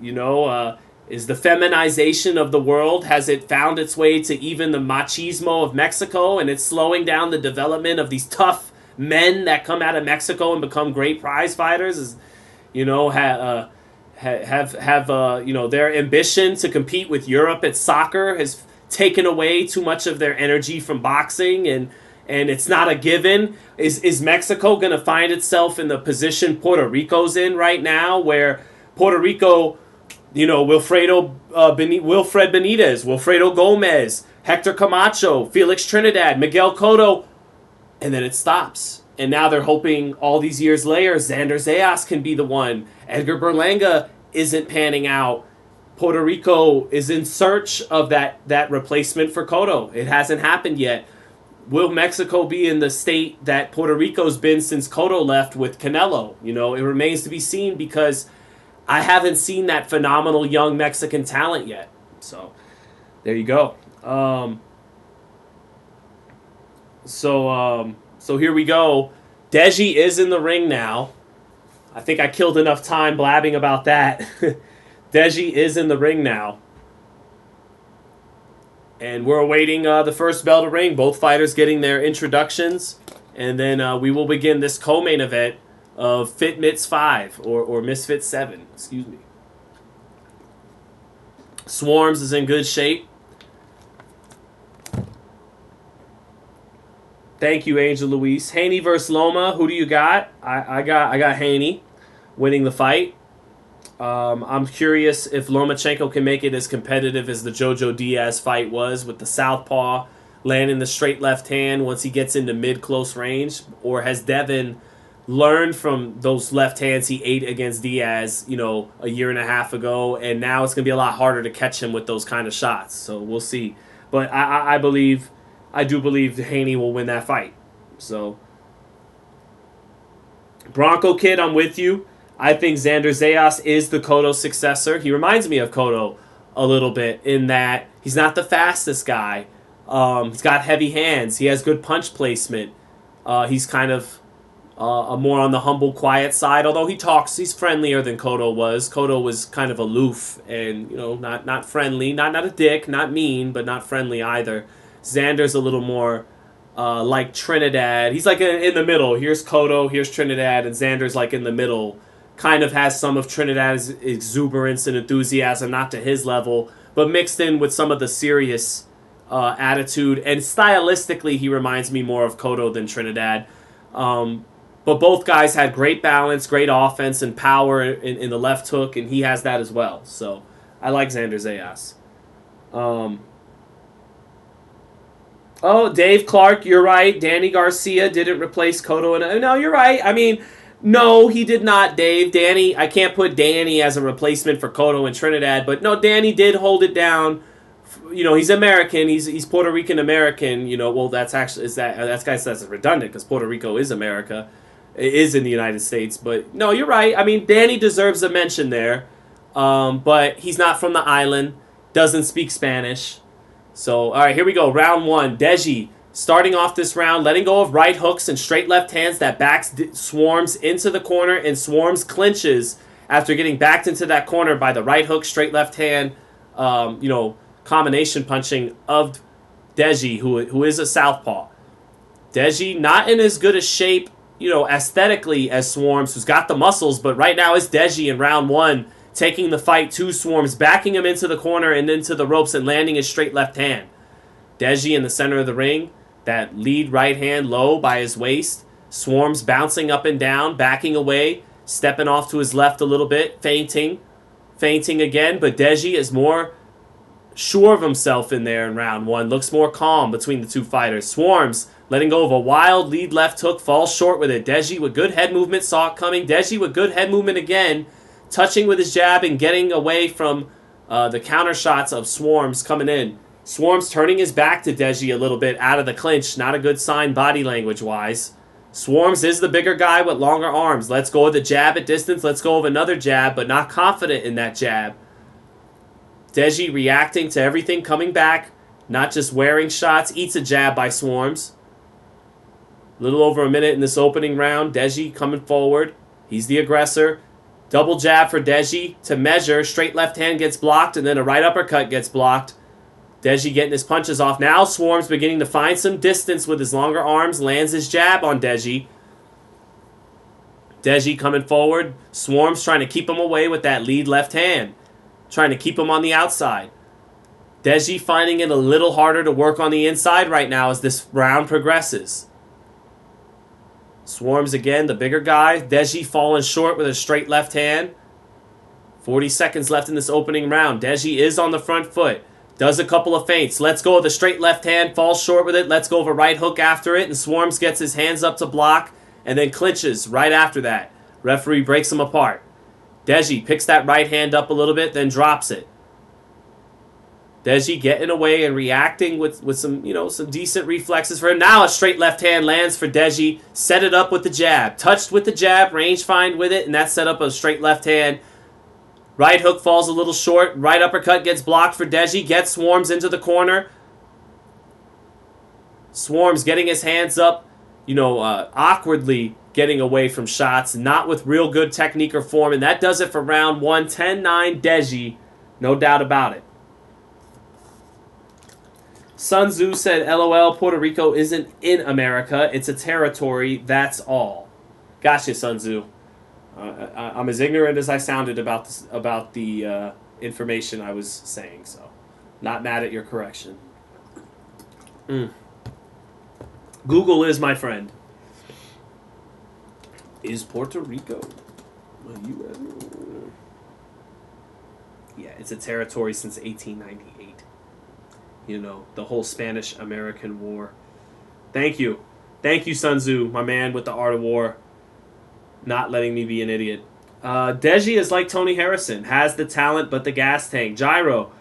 Is the feminization of the world, has it found its way to even the machismo of Mexico, and it's slowing down the development of these tough men that come out of Mexico and become great prize fighters? Have their ambition to compete with Europe at soccer has taken away too much of their energy from boxing, and it's not a given. Is Mexico going to find itself in the position Puerto Rico's in right now, where Puerto Rico, Wilfred Benitez, Wilfredo Gomez, Hector Camacho, Felix Trinidad, Miguel Cotto, and then it stops. And now they're hoping all these years later, Xander Zayas can be the one. Edgar Berlanga isn't panning out. Puerto Rico is in search of that replacement for Cotto. It hasn't happened yet. Will Mexico be in the state that Puerto Rico's been since Cotto left with Canelo? It remains to be seen because I haven't seen that phenomenal young Mexican talent yet. So, there you go. So here we go. Deji is in the ring now. I think I killed enough time blabbing about that. Deji is in the ring now. And we're awaiting the first bell to ring. Both fighters getting their introductions. And then we will begin this co-main event of Fit Mits 5 or Misfit 7. Excuse me. Swarms is in good shape. Thank you, Angel Luis. Haney versus Loma. Who do you got? I got Haney winning the fight. I'm curious if Lomachenko can make it as competitive as the Jojo Diaz fight was, with the southpaw landing the straight left hand once he gets into mid-close range, or has Devin learned from those left hands he ate against Diaz, a year and a half ago, and now it's going to be a lot harder to catch him with those kind of shots. So we'll see. But I do believe Haney will win that fight. So, Bronco Kid, I'm with you. I think Xander Zayas is the Cotto successor. He reminds me of Cotto a little bit in that he's not the fastest guy. He's got heavy hands. He has good punch placement. He's kind of more on the humble, quiet side. Although he talks, he's friendlier than Cotto was. Cotto was kind of aloof and not friendly, not a dick, not mean, but not friendly either. Xander's a little more like Trinidad. He's like in the middle. Here's Cotto, here's Trinidad, and Xander's like in the middle. Kind of has some of Trinidad's exuberance and enthusiasm, not to his level, but mixed in with some of the serious attitude. And stylistically, he reminds me more of Cotto than Trinidad. But both guys had great balance, great offense, and power in the left hook, and he has that as well. So I like Xander Zayas. Oh, Dave Clark, you're right. Danny Garcia didn't replace Cotto. No, you're right. I mean, No, he did not, Dave. Danny, I can't put Danny as a replacement for Cotto and Trinidad, but no, Danny did hold it down. You know, he's American. He's Puerto Rican American. You know, well, that's actually that's redundant because Puerto Rico is America, it is in the United States. But no, you're right. I mean, Danny deserves a mention there, but he's not from the island, doesn't speak Spanish. So, all right, here we go. Round 1. Deji starting off this round, letting go of right hooks and straight left hands that backs Swarms into the corner, and Swarms clinches after getting backed into that corner by the right hook, straight left hand, combination punching of Deji, who is a southpaw. Deji not in as good a shape, aesthetically as Swarms, who's got the muscles, but right now is Deji in round 1, taking the fight to Swarms, backing him into the corner and into the ropes and landing his straight left hand. Deji in the center of the ring, that lead right hand low by his waist. Swarms bouncing up and down, backing away, stepping off to his left a little bit, feinting again, but Deji is more sure of himself in there in round 1, looks more calm between the two fighters. Swarms letting go of a wild lead left hook, falls short with it. Deji with good head movement, saw it coming. Deji with good head movement again, touching with his jab and getting away from the counter shots of Swarms coming in. Swarms turning his back to Deji a little bit out of the clinch. Not a good sign body language-wise. Swarms is the bigger guy with longer arms. Let's go with a jab at distance. Let's go with another jab, but not confident in that jab. Deji reacting to everything coming back, not just wearing shots. Eats a jab by Swarms. A little over a minute in this opening round. Deji coming forward. He's the aggressor. Double jab for Deji to measure. Straight left hand gets blocked, and then a right uppercut gets blocked. Deji getting his punches off. Now Swarms beginning to find some distance with his longer arms. Lands his jab on Deji. Deji coming forward. Swarms trying to keep him away with that lead left hand. Trying to keep him on the outside. Deji finding it a little harder to work on the inside right now as this round progresses. Swarms again, the bigger guy. Deji falling short with a straight left hand. 40 seconds left in this opening round. Deji is on the front foot. Does a couple of feints. Let's go with a straight left hand. Falls short with it. Let's go with a right hook after it. And Swarms gets his hands up to block. And then clinches right after that. Referee breaks him apart. Deji picks that right hand up a little bit. Then drops it. Deji getting away and reacting with some, some decent reflexes for him. Now a straight left hand lands for Deji. Set it up with the jab. Touched with the jab. Range find with it. And that set up a straight left hand. Right hook falls a little short. Right uppercut gets blocked for Deji. Gets Swarms into the corner. Swarms getting his hands up, awkwardly getting away from shots. Not with real good technique or form. And that does it for round 1. 10-9 Deji. No doubt about it. Sun Tzu said, LOL, Puerto Rico isn't in America. It's a territory. That's all. Gotcha, Sun Tzu. I'm as ignorant as I sounded about the information I was saying, so not mad at your correction. Google is my friend. Is Puerto Rico a U.S.? Yeah, it's a territory since 1898. The whole Spanish-American War. Thank you, Sun Tzu, my man with the art of war. Not letting me be an idiot. Deji is like Tony Harrison. Has the talent, but the gas tank. Gyro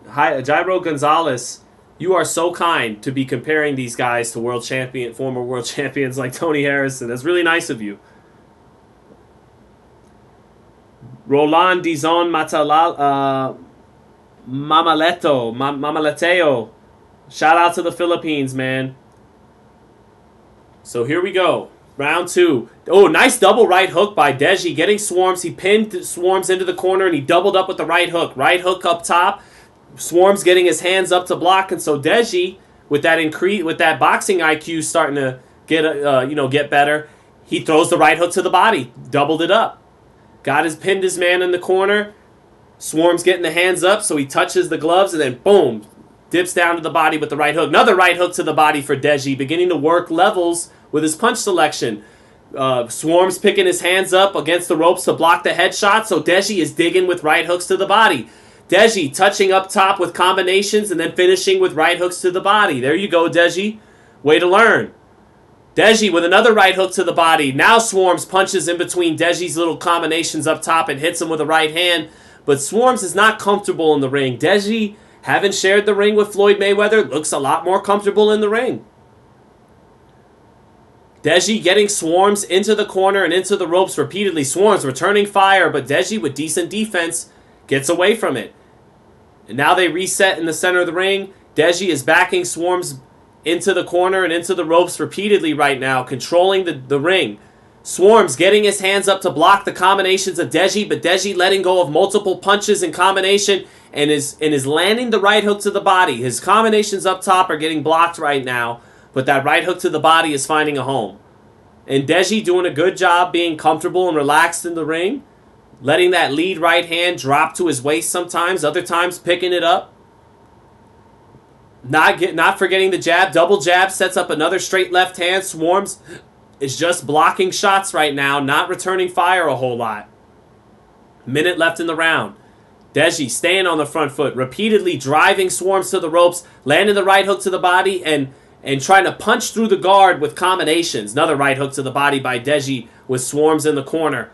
Gonzalez, you are so kind to be comparing these guys to former world champions like Tony Harrison. That's really nice of you. Roland Dizon Mamaleteo. Shout out to the Philippines, man. So here we go. Round 2. Oh, nice double right hook by Deji. Getting Swarms. He pinned Swarms into the corner and he doubled up with the right hook. Right hook up top. Swarms getting his hands up to block. And so Deji, with that boxing IQ starting to get better, he throws the right hook to the body. Doubled it up. Pinned his man in the corner. Swarms getting the hands up, so he touches the gloves and then boom, dips down to the body with the right hook. Another right hook to the body for Deji, beginning to work levels with his punch selection. Swarms picking his hands up against the ropes to block the headshot, so Deji is digging with right hooks to the body. Deji touching up top with combinations and then finishing with right hooks to the body. There you go, Deji. Way to learn. Deji with another right hook to the body. Now Swarms punches in between Deji's little combinations up top and hits him with a right hand. But Swarms is not comfortable in the ring. Deji, having shared the ring with Floyd Mayweather, looks a lot more comfortable in the ring. Deji getting Swarms into the corner and into the ropes repeatedly. Swarms returning fire, but Deji with decent defense gets away from it. And now they reset in the center of the ring. Deji is backing Swarms into the corner and into the ropes repeatedly right now, controlling the ring. Swarms getting his hands up to block the combinations of Deji, but Deji letting go of multiple punches in combination and is landing the right hook to the body. His combinations up top are getting blocked right now, but that right hook to the body is finding a home. And Deji doing a good job being comfortable and relaxed in the ring, letting that lead right hand drop to his waist sometimes, other times picking it up. Not forgetting the jab. Double jab sets up another straight left hand. Swarms is just blocking shots right now, not returning fire a whole lot. Minute left in the round. Deji staying on the front foot, repeatedly driving Swarms to the ropes, landing the right hook to the body, and trying to punch through the guard with combinations. Another right hook to the body by Deji with Swarms in the corner.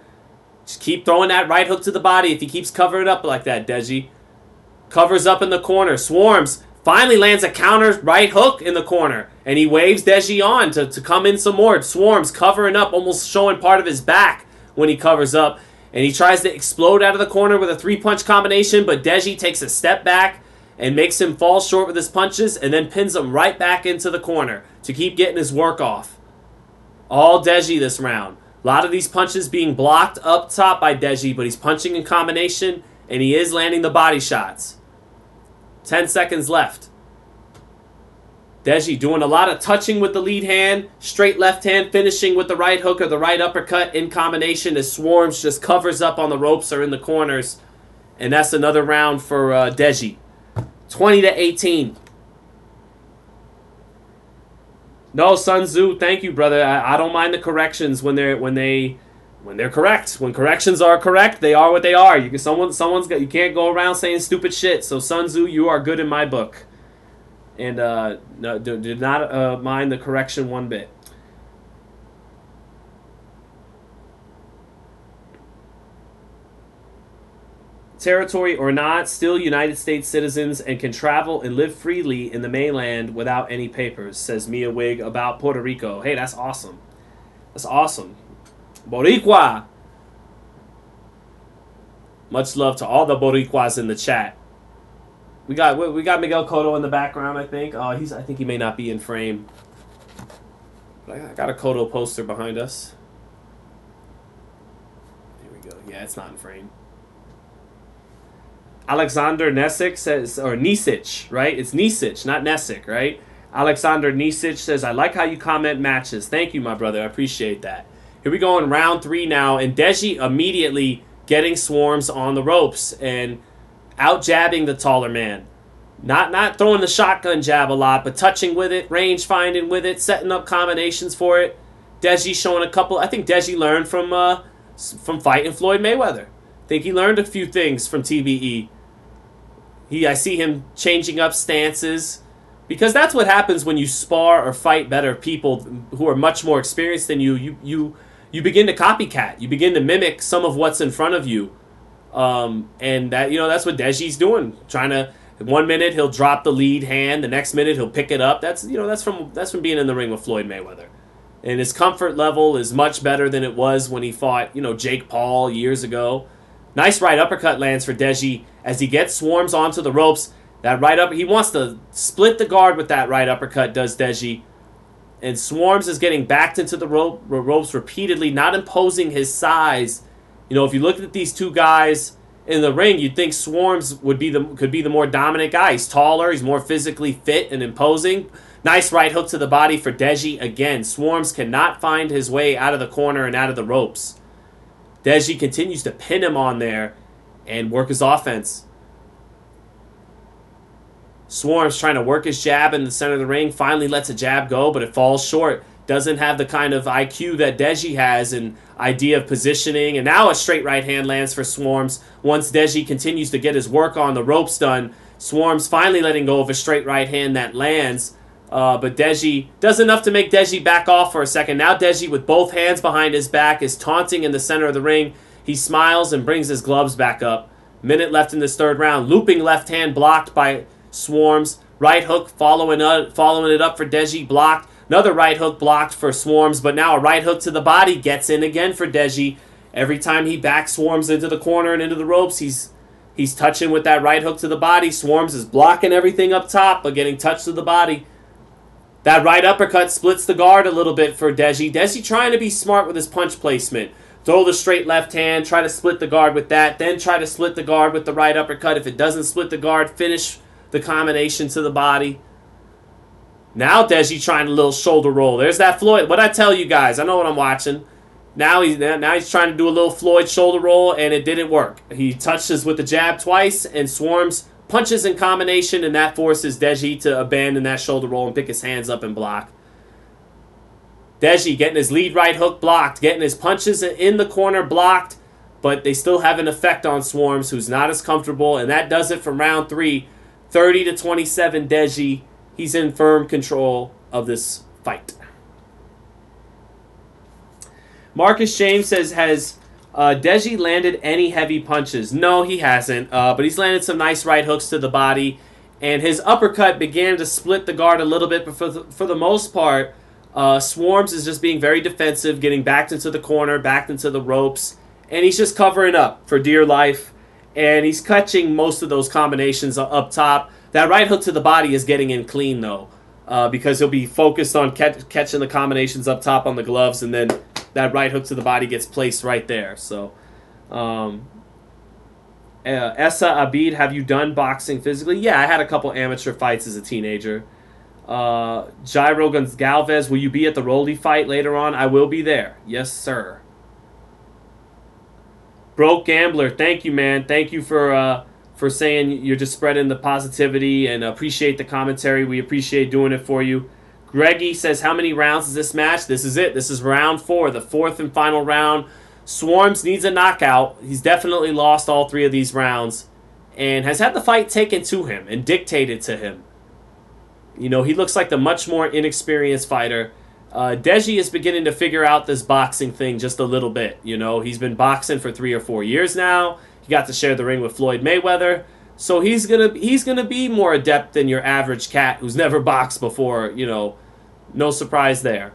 Just keep throwing that right hook to the body if he keeps covering up like that, Deji. Covers up in the corner. Swarms finally lands a counter right hook in the corner. And he waves Deji on to come in some more. Swarms covering up, almost showing part of his back when he covers up. And he tries to explode out of the corner with a 3-punch combination, but Deji takes a step back and makes him fall short with his punches and then pins him right back into the corner to keep getting his work off. All Deji this round. A lot of these punches being blocked up top by Deji, but he's punching in combination and he is landing the body shots. 10 seconds left. Deji doing a lot of touching with the lead hand, straight left hand finishing with the right hook or the right uppercut in combination as Swarms just covers up on the ropes or in the corners. And that's another round for Deji. 20-18. No, Sun Tzu, thank you, brother. I don't mind the corrections when they're correct. When corrections are correct, they are what they are. You can't go around saying stupid shit. So Sun Tzu, you are good in my book. And no, did not mind the correction one bit. Territory or not, still United States citizens and can travel and live freely in the mainland without any papers, says Mia Wig about Puerto Rico. Hey, that's awesome. That's awesome. Boricua. Much love to all the Boricuas in the chat. We got Miguel Cotto in the background, I think. I think he may not be in frame. But I got a Cotto poster behind us. Here we go. Yeah, it's not in frame. Alexander Nesic says, or Nisic, right? It's Nisic, not Nesic, right? Alexander Nisic says, I like how you comment matches. Thank you, my brother. I appreciate that. Here we go in round 3 now, and Deji immediately getting Swarms on the ropes and out-jabbing the taller man. Not throwing the shotgun jab a lot, but touching with it, range finding with it, setting up combinations for it. Deji showing a couple. I think Deji learned from fighting Floyd Mayweather. I think he learned a few things from TBE. I see him changing up stances, because that's what happens when you spar or fight better people who are much more experienced than you. You begin to copycat. You begin to mimic some of what's in front of you, and that's what Deji's doing. Trying to, 1 minute he'll drop the lead hand, the next minute he'll pick it up. That's from being in the ring with Floyd Mayweather, and his comfort level is much better than it was when he fought Jake Paul years ago. Nice right uppercut lands for Deji as he gets Swarms onto the ropes. That right up, he wants to split the guard with that right uppercut, does Deji. And Swarms is getting backed into the ropes repeatedly, not imposing his size. If you look at these two guys in the ring, you'd think Swarms could be the more dominant guy. He's taller, he's more physically fit and imposing. Nice right hook to the body for Deji. Again, Swarms cannot find his way out of the corner and out of the ropes. Deji continues to pin him on there and work his offense. Swarms trying to work his jab in the center of the ring. Finally lets a jab go, but it falls short. Doesn't have the kind of IQ that Deji has and idea of positioning. And now a straight right hand lands for Swarms. Once Deji continues to get his work on the ropes done, Swarms finally letting go of a straight right hand that lands. But Deji does enough to make Deji back off for a second. Now Deji, with both hands behind his back, is taunting in the center of the ring. He smiles and brings his gloves back up. Minute left in this third round. Looping left hand blocked by Swarms. Right hook following it up for Deji, blocked. Another right hook blocked for Swarms, but now a right hook to the body gets in again for Deji. Every time he back Swarms into the corner and into the ropes, he's touching with that right hook to the body. Swarms is blocking everything up top, but getting touched to the body. That right uppercut splits the guard a little bit for Deji. Deji trying to be smart with his punch placement. Throw the straight left hand, try to split the guard with that, then try to split the guard with the right uppercut. If it doesn't split the guard, finish the combination to the body. Now Deji trying a little shoulder roll. There's that Floyd. What I tell you guys, I know what I'm watching. Now he's trying to do a little Floyd shoulder roll, and it didn't work. He touches with the jab twice, and Swarms punches in combination, and that forces Deji to abandon that shoulder roll and pick his hands up and block. Deji getting his lead right hook blocked, getting his punches in the corner blocked, but they still have an effect on Swarms, who's not as comfortable, and that does it from round 3. 30-27 Deji. He's in firm control of this fight. Marcus James says, has Deji landed any heavy punches? No, he hasn't, but he's landed some nice right hooks to the body, and his uppercut began to split the guard a little bit, but for the most part, Swarms is just being very defensive, getting backed into the corner, backed into the ropes, and he's just covering up for dear life, and he's catching most of those combinations up top. That right hook to the body is getting in clean, though, because he'll be focused on catching the combinations up top on the gloves, and then that right hook to the body gets placed right there. So, Essa Abid, have you done boxing physically? Yeah, I had a couple amateur fights as a teenager. Jairo Gonzalez, will you be at the Rolly fight later on? I will be there. Yes, sir. Broke Gambler, thank you, man. Thank you for saying you're just spreading the positivity, and appreciate the commentary. We appreciate doing it for you. Greggy says, how many rounds is this match? This is it. This is round 4, the 4th and final round. Swarms needs a knockout. He's definitely lost all 3 of these rounds and has had the fight taken to him and dictated to him. You know, he looks like the much more inexperienced fighter. Deji is beginning to figure out this boxing thing just a little bit. You know, he's been boxing for 3 or 4 years now. He got to share the ring with Floyd Mayweather. So he's gonna be more adept than your average cat who's never boxed before, you know. No surprise there.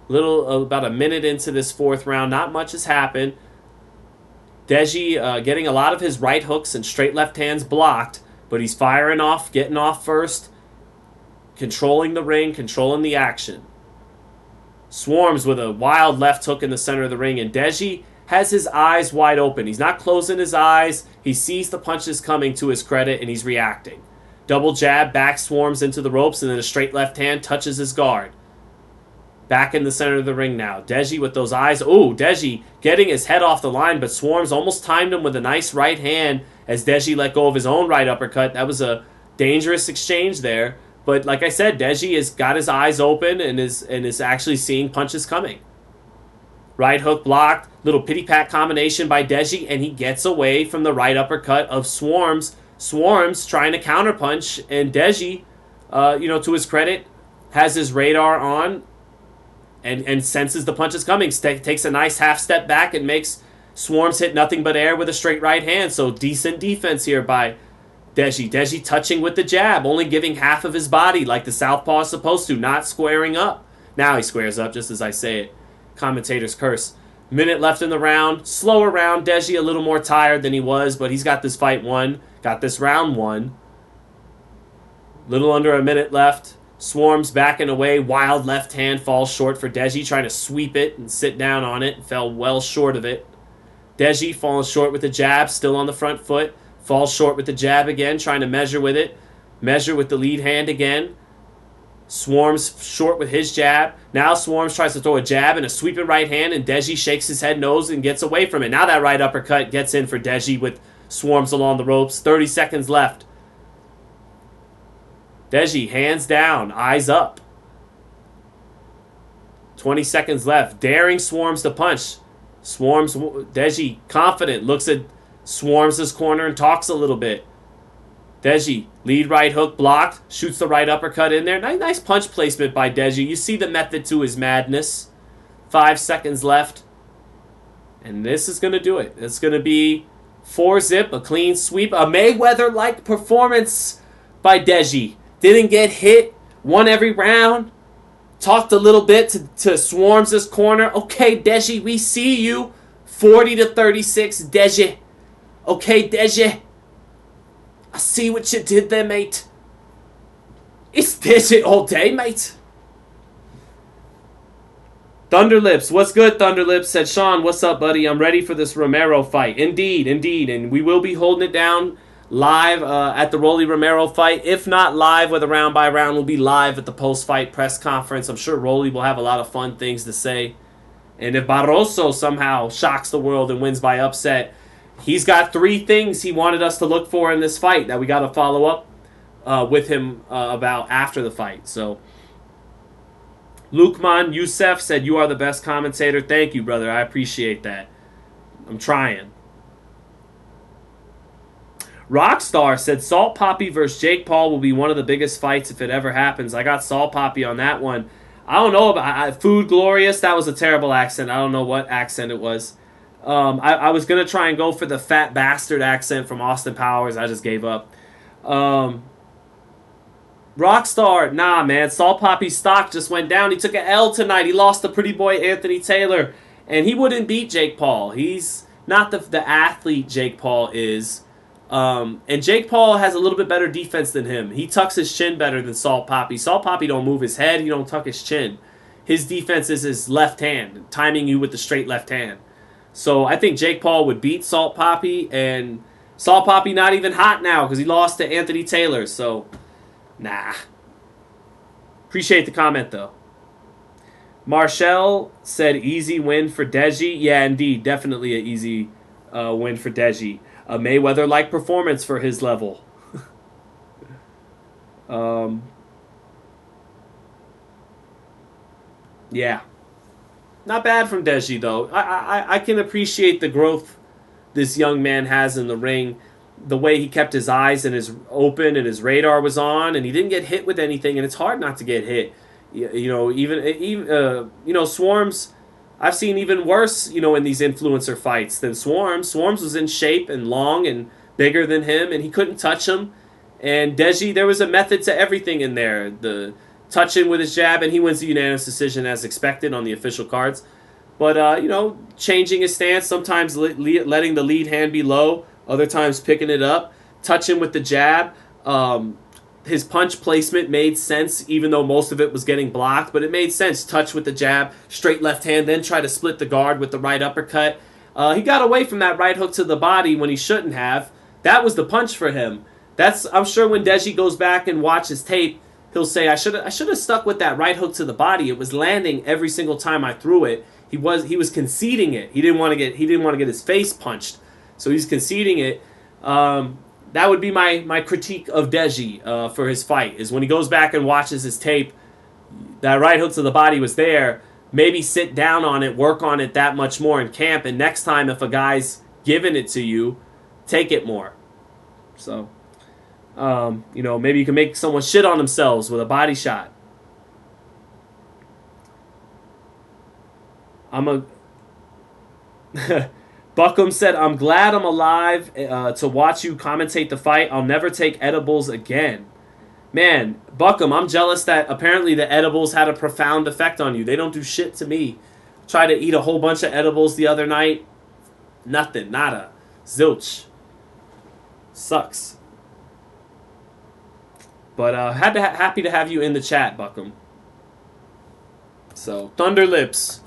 About a minute into this 4th round, not much has happened. Deji getting a lot of his right hooks and straight left hands blocked, but he's firing off, getting off first, controlling the ring, controlling the action. Swarms with a wild left hook in the center of the ring, and Deji has his eyes wide open. He's not closing his eyes. He sees the punches coming, to his credit, and he's reacting. Double jab, back Swarms into the ropes, and then a straight left hand touches his guard. Back in the center of the ring now. Deji with those eyes. Ooh, Deji getting his head off the line, but Swarms almost timed him with a nice right hand as Deji let go of his own right uppercut. That was a dangerous exchange there. But like I said, Deji has got his eyes open and is actually seeing punches coming. Right hook blocked. Little pity-pat combination by Deji, and he gets away from the right uppercut of Swarms. Swarms trying to counterpunch, and Deji, to his credit, has his radar on and senses the punches coming. Takes a nice half step back and makes Swarms hit nothing but air with a straight right hand. So decent defense here by Deji. Deji touching with the jab, only giving half of his body like the southpaw is supposed to, not squaring up. Now he squares up, just as I say it. Commentator's curse. Minute left in the round. Slower round. Deji a little more tired than he was, but he's got this fight won. Got this round won. Little under a minute left. Swarms backing away. Wild left hand falls short for Deji. Trying to sweep it and sit down on it. Fell well short of it. Deji falls short with the jab. Still on the front foot. Falls short with the jab again. Trying to measure with it. Measure with the lead hand again. Swarms short with his jab. Now Swarms tries to throw a jab and a sweeping right hand, and Deji shakes his head nose and gets away from it. Now that right uppercut gets in for Deji with Swarms along the ropes. 30 seconds left. Deji, hands down, eyes up. 20 seconds left. Daring Swarms to punch. Deji, confident, looks at Swarms' corner and talks a little bit. Deji, lead right hook blocked. Shoots the right uppercut in there. Nice punch placement by Deji. You see the method to his madness. 5 seconds left. And this is going to do it. It's going to be 4-zip, a clean sweep. A Mayweather-like performance by Deji. Didn't get hit. Won every round. Talked a little bit to Swarms' corner. Okay, Deji, we see you. 40-36, Deji. Okay, Deji. I see what you did there, mate. It's Deji all day, mate. Thunderlips, what's good, Thunderlips? Said Sean, what's up, buddy? I'm ready for this Romero fight. Indeed. And we will be holding it down live at the Rolly Romero fight. If not live with a round by round, we'll be live at the post-fight press conference. I'm sure Rolly will have a lot of fun things to say. And if Barroso somehow shocks the world and wins by upset, he's got 3 things he wanted us to look for in this fight that we got to follow up with him about after the fight. So, Lukman Youssef said, you are the best commentator. Thank you, brother. I appreciate that. I'm trying. Rockstar said, Salt Poppy versus Jake Paul will be one of the biggest fights if it ever happens. I got Salt Poppy on that one. I don't know about Food Glorious. That was a terrible accent. I don't know what accent it was. I was going to try and go for the fat bastard accent from Austin Powers. I just gave up. Rockstar, nah, man. Salt Poppy's stock just went down. He took an L tonight. He lost to pretty boy Anthony Taylor. And he wouldn't beat Jake Paul. He's not the athlete Jake Paul is. And Jake Paul has a little bit better defense than him. He tucks his chin better than Salt Poppy. Salt Poppy don't move his head. He don't tuck his chin. His defense is his left hand, timing you with the straight left hand. So I think Jake Paul would beat Salt Poppy. And Salt Poppy not even hot now because he lost to Anthony Taylor. So, nah. Appreciate the comment, though. Marshall said easy win for Deji. Yeah, indeed. Definitely an easy win for Deji. A Mayweather-like performance for his level. Yeah. Not bad from Deji, though. I can appreciate the growth this young man has in the ring. The way he kept his eyes and his open and his radar was on, and he didn't get hit with anything, and it's hard not to get hit. You know, even Swarms, I've seen even worse, in these influencer fights than Swarms. Swarms was in shape and long and bigger than him, and he couldn't touch him. And Deji, there was a method to everything in there. The touching with his jab, and he wins the unanimous decision as expected on the official cards. But, changing his stance, sometimes letting the lead hand be low, other times picking it up, touching with the jab. His punch placement made sense, even though most of it was getting blocked, but it made sense. Touch with the jab, straight left hand, then try to split the guard with the right uppercut. He got away from that right hook to the body when he shouldn't have. That was the punch for him. I'm sure when Deji goes back and watches tape, he'll say, I should have stuck with that right hook to the body. It was landing every single time I threw it. He was conceding it. He didn't want to get his face punched, so he's conceding it. That would be my critique of Deji for his fight, is when he goes back and watches his tape, that right hook to the body was there. Maybe sit down on it, work on it that much more in camp, and next time if a guy's giving it to you, take it more. So, maybe you can make someone shit on themselves with a body shot. Buckham said, I'm glad I'm alive to watch you commentate the fight. I'll never take edibles again. Man, Buckham, I'm jealous that apparently the edibles had a profound effect on you. They don't do shit to me. Tried to eat a whole bunch of edibles the other night. Nothing. Nada. Zilch. Sucks. But happy to have you in the chat, Buckham. So, Thunderlips.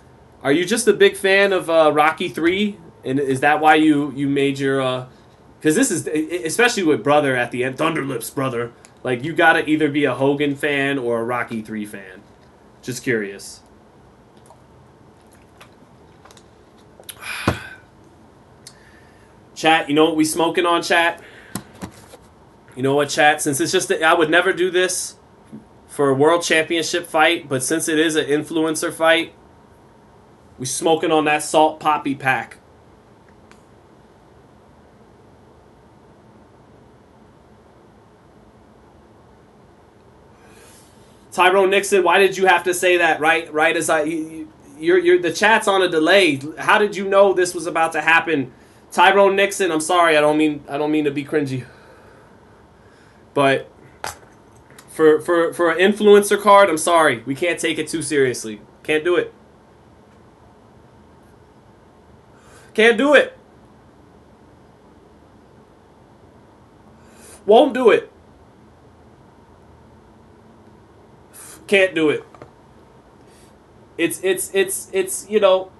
Are you just a big fan of Rocky 3? And is that why you made your... Because this is... Especially with brother at the end. Thunderlips, brother. Like, you gotta either be a Hogan fan or a Rocky 3 fan. Just curious. Chat, you know what we smoking on, chat? You know what, chat? Since it's just... I would never do this for a world championship fight. But since it is an influencer fight... We smoking on that Salt Poppy pack. Tyrone Nixon, why did you have to say that right as you're the chat's on a delay. How did you know this was about to happen? Tyrone Nixon, I'm sorry, I don't mean to be cringy. But for an influencer card, I'm sorry. We can't take it too seriously. Can't do it. Can't do it. Won't do it. Can't do it. It's you know,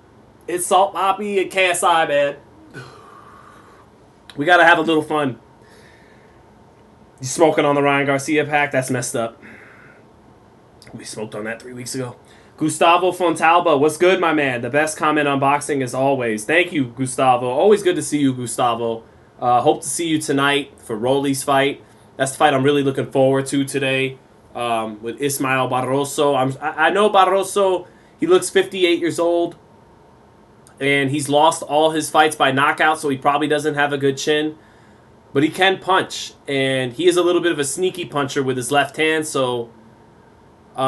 it's Salt Poppy and KSI, man. We gotta have a little fun. You smoking on the Ryan Garcia pack? That's messed up. We smoked on that 3 weeks ago. Gustavo Fontalba, what's good, my man? The best comment on boxing as always. Thank you, Gustavo. Always good to see you, Gustavo. Hope to see you tonight for Rolly's fight. That's the fight I'm really looking forward to today with Ismael Barroso. I know Barroso, he looks 58 years old, and he's lost all his fights by knockout, so he probably doesn't have a good chin. But he can punch, and he is a little bit of a sneaky puncher with his left hand, so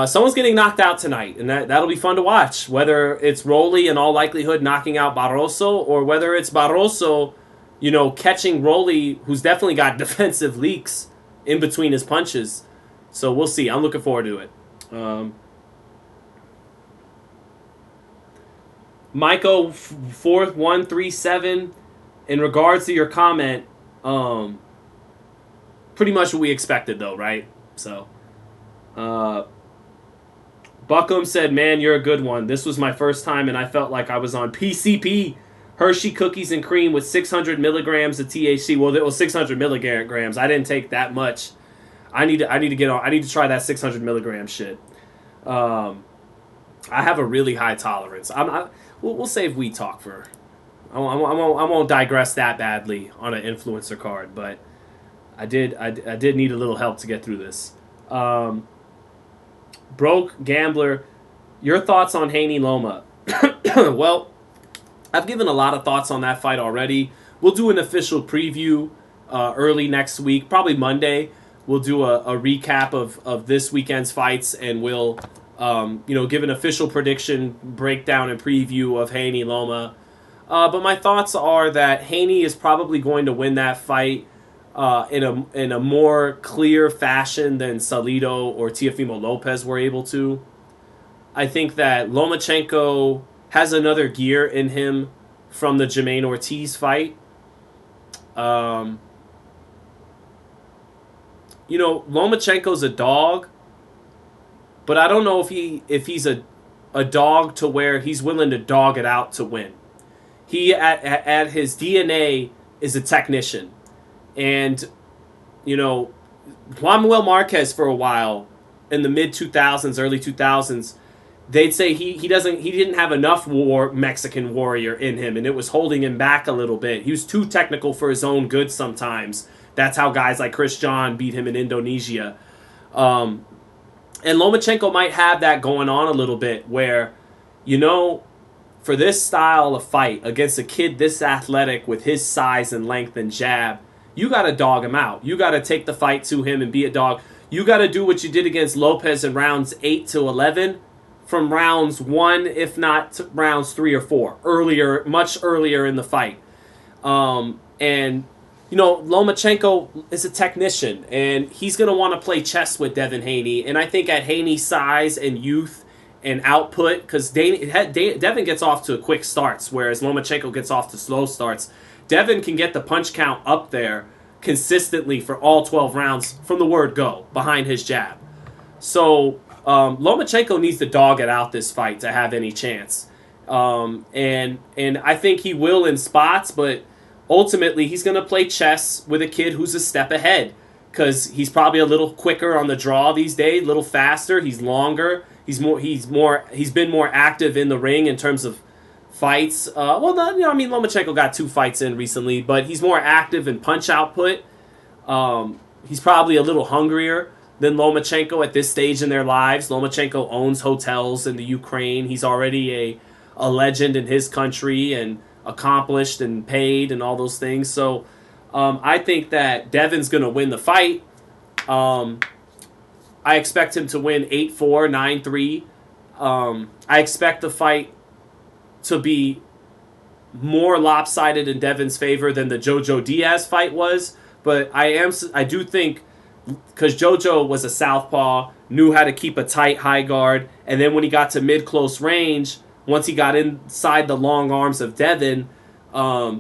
someone's getting knocked out tonight, and that'll be fun to watch. Whether it's Rolly in all likelihood knocking out Barroso, or whether it's Barroso, you know, catching Rolly, who's definitely got defensive leaks in between his punches. So we'll see. I'm looking forward to it. Michael 4137, in regards to your comment, pretty much what we expected though, right? So Buckham said, man, you're a good one. This was my first time and I felt like I was on PCP. Hershey cookies and cream with 600 milligrams of THC. Well, it was 600 milligrams. I didn't take that much. I need to get on. I need to try that 600 milligram shit. I have a really high tolerance. We'll save weed talk for. I won't digress that badly on an influencer card, but I did need a little help to get through this. Broke Gambler, your thoughts on Haney Loma? Well, I've given a lot of thoughts on that fight already. We'll do an official preview early next week, probably Monday. We'll do a recap of this weekend's fights, and we'll give an official prediction, breakdown, and preview of Haney Loma. But my thoughts are that Haney is probably going to win that fight in a more clear fashion than Salido or Teofimo Lopez were able to. I think that Lomachenko has another gear in him from the Jermaine Ortiz fight. Lomachenko's a dog, but I don't know if he's a dog to where he's willing to dog it out to win. He at his DNA is a technician. And, Juan Manuel Marquez for a while in the mid 2000s, early 2000s, they'd say he didn't have enough Mexican warrior in him, and it was holding him back a little bit. He was too technical for his own good sometimes. That's how guys like Chris John beat him in Indonesia. And Lomachenko might have that going on a little bit where, for this style of fight against a kid this athletic with his size and length and jab, you got to dog him out. You got to take the fight to him and be a dog. You got to do what you did against Lopez in rounds 8 to 11 from rounds 1, if not rounds 3 or 4, much earlier in the fight. Lomachenko is a technician, and he's going to want to play chess with Devin Haney. And I think at Haney's size and youth and output, because Devin gets off to quick starts, whereas Lomachenko gets off to slow starts. Devin can get the punch count up there consistently for all 12 rounds from the word go behind his jab. So Lomachenko needs to dog it out this fight to have any chance. And I think he will in spots, but ultimately he's going to play chess with a kid who's a step ahead because he's probably a little quicker on the draw these days, a little faster. He's longer. He's been more active in the ring in terms of fights. Lomachenko got 2 fights in recently, but he's more active in punch output. He's probably a little hungrier than Lomachenko at this stage in their lives. Lomachenko owns hotels in the Ukraine. He's already a legend in his country and accomplished and paid and all those things. So I think that Devin's going to win the fight. I expect him to win 8-4, 9-3. I expect the fight to be more lopsided in Devin's favor than the Jojo Diaz fight was. But I do think, because Jojo was a southpaw, knew how to keep a tight high guard, and then when he got to mid-close range, once he got inside the long arms of Devin,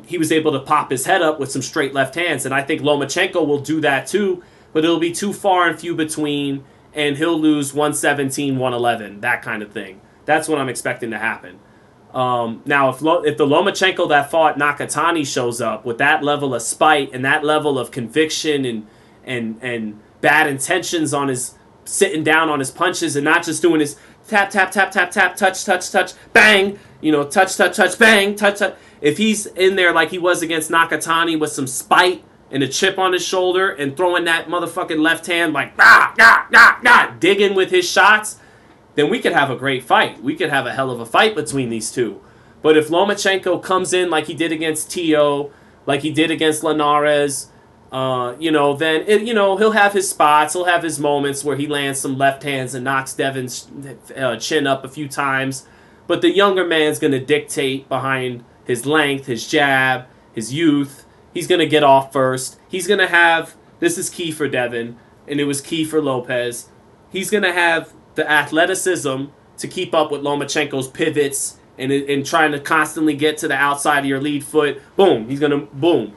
he was able to pop his head up with some straight left hands. And I think Lomachenko will do that too, but it'll be too far and few between, and he'll lose 117, 111, that kind of thing. That's what I'm expecting to happen. Now, if the Lomachenko that fought Nakatani shows up with that level of spite and that level of conviction and bad intentions on his sitting down on his punches and not just doing his tap, tap, tap, tap, tap, touch, touch, touch, bang, touch, touch, touch, bang, touch, touch. If he's in there like he was against Nakatani with some spite and a chip on his shoulder and throwing that motherfucking left hand like, digging with his shots, then we could have a great fight. We could have a hell of a fight between these two. But if Lomachenko comes in like he did against Tio, like he did against Linares, then he'll have his spots. He'll have his moments where he lands some left hands and knocks Devin's chin up a few times. But the younger man's going to dictate behind his length, his jab, his youth. He's going to get off first. He's going to have, this is key for Devin, and it was key for Lopez, he's going to have the athleticism to keep up with Lomachenko's pivots and trying to constantly get to the outside of your lead foot. Boom. He's going to, boom,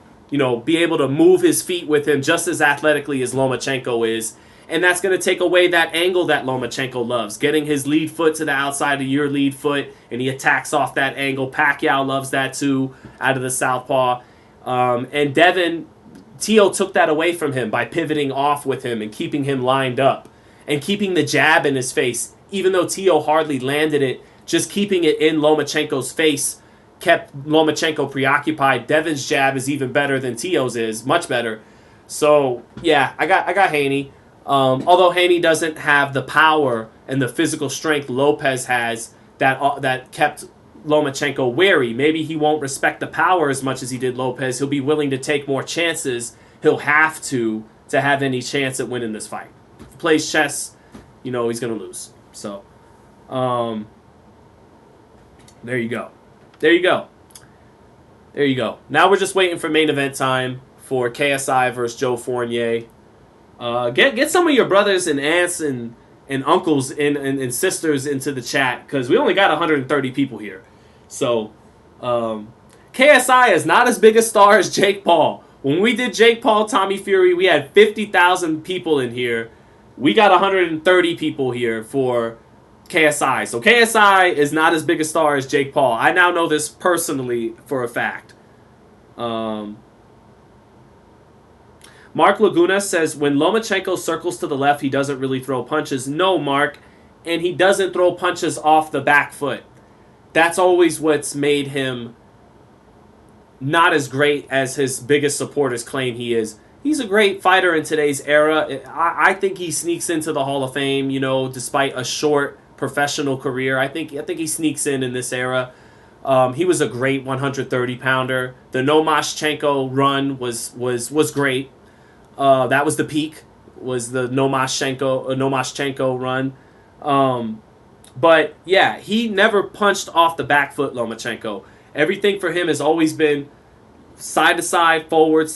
be able to move his feet with him just as athletically as Lomachenko is. And that's going to take away that angle that Lomachenko loves, getting his lead foot to the outside of your lead foot, and he attacks off that angle. Pacquiao loves that too, out of the southpaw. And Devin, Tio took that away from him by pivoting off with him and keeping him lined up and keeping the jab in his face. Even though Tio hardly landed it, just keeping it in Lomachenko's face kept Lomachenko preoccupied. Devin's jab is even better than Tio's is, much better. So, yeah, I got Haney. Although Haney doesn't have the power and the physical strength Lopez has that kept Lomachenko wary. Maybe he won't respect the power as much as he did Lopez. He'll be willing to take more chances. He'll have to have any chance at winning this fight. If he plays chess, he's going to lose. So, there you go. There you go. There you go. Now we're just waiting for main event time for KSI versus Joe Fournier. Get some of your brothers and aunts and uncles and sisters into the chat, because we only got 130 people here. So, KSI is not as big a star as Jake Paul. When we did Jake Paul, Tommy Fury, we had 50,000 people in here. We got 130 people here for KSI. So KSI is not as big a star as Jake Paul. I now know this personally for a fact. Mark Laguna says, when Lomachenko circles to the left, he doesn't really throw punches. No, Mark. And he doesn't throw punches off the back foot. That's always what's made him not as great as his biggest supporters claim he is. He's a great fighter in today's era. I think he sneaks into the Hall of Fame, despite a short professional career. I think he sneaks in this era. He was a great 130-pounder. The Lomachenko run was great. That was the peak, was the Lomachenko run. But, yeah, he never punched off the back foot, Lomachenko. Everything for him has always been side to side, forward,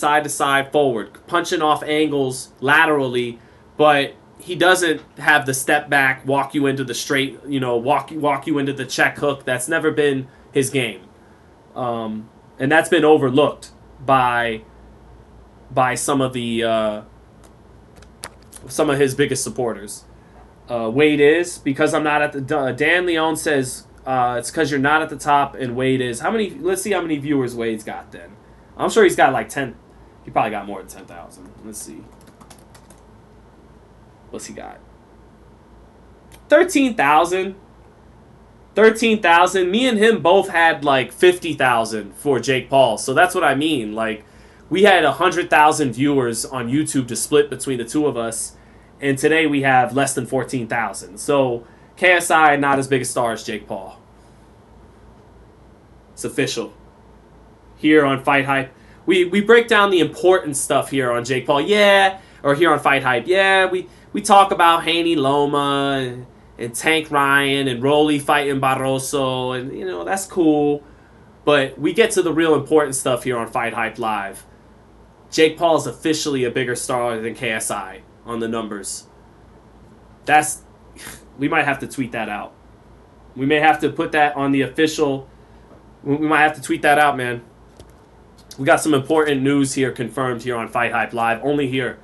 punching off angles laterally, but he doesn't have the step back, walk you into the straight, walk you into the check hook. That's never been his game. And that's been overlooked by some of his biggest supporters. Wade is, because I'm not at the... Dan Leone says, it's because you're not at the top, and Wade is... Let's see how many viewers Wade's got then. I'm sure he's got like 10... He probably got more than 10,000. Let's see. What's he got? 13,000. 13,000. Me and him both had like 50,000 for Jake Paul. So that's what I mean. Like, we had 100,000 viewers on YouTube to split between the two of us. And today we have less than 14,000. So KSI, not as big a star as Jake Paul. It's official. Here on FightHype. We break down the important stuff here on Jake Paul. Yeah. Or here on FightHype. Yeah, we we talk about Haney Loma and Tank Ryan and Rolly fighting Barroso, and you know that's cool. But we get to the real important stuff here on Fight Hype Live. Jake Paul is officially a bigger star than KSI on the numbers. We might have to tweet that out. We may have to put that on the official. We might have to tweet that out, man. We got some important news here confirmed here on Fight Hype Live. Only here.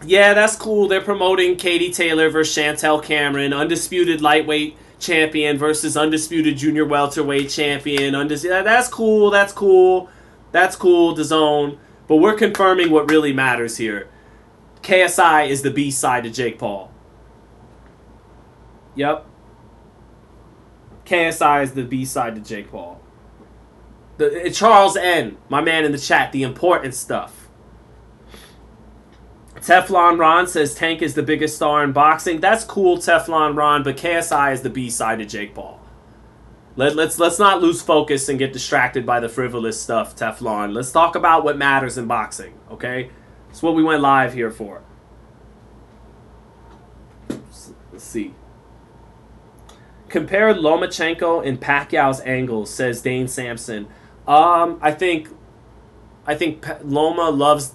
Yeah, that's cool. They're promoting Katie Taylor versus Chantel Cameron. Undisputed lightweight champion versus undisputed junior welterweight champion. That's cool. That's cool. That's cool, DAZN. But we're confirming what really matters here. KSI is the B side to Jake Paul. Yep. KSI is the B side to Jake Paul. Charles N., my man in the chat, the important stuff. Teflon Ron says Tank is the biggest star in boxing. That's cool, Teflon Ron, but KSI is the B side to Jake Paul. Let's not lose focus and get distracted by the frivolous stuff, Teflon. Let's talk about what matters in boxing, okay? That's what we went live here for. Let's see. Compare Lomachenko and Pacquiao's angles, says Dane Sampson. I think Loma loves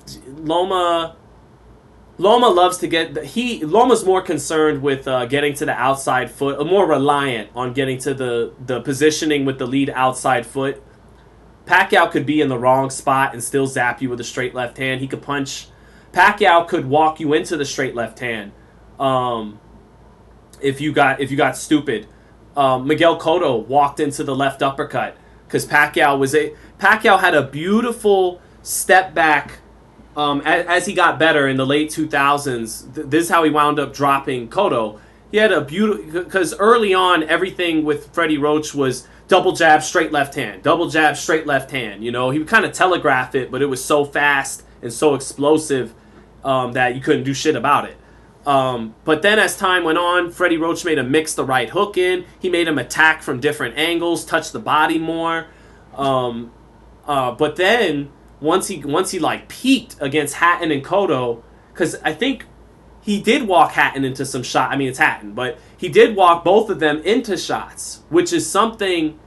to get Loma's more concerned with getting to the outside foot, more reliant on getting to the positioning with the lead outside foot. Pacquiao could be in the wrong spot and still zap you with a straight left hand. He could punch. Pacquiao could walk you into the straight left hand. If you got stupid. Miguel Cotto walked into the left uppercut because Pacquiao had a beautiful step back as he got better in the late 2000s. This is how he wound up dropping Cotto. He had a beautiful, because early on everything with Freddie Roach was double jab, straight left hand, double jab, straight left hand. You know, he would kind of telegraph it, but it was so fast and so explosive that you couldn't do shit about it. But then as time went on, Freddie Roach made him mix the right hook in. He made him attack from different angles, touch the body more. But then once he like peaked against Hatton and Cotto, because I think he did walk Hatton into some shot. I mean, it's Hatton, but he did walk both of them into shots, which is something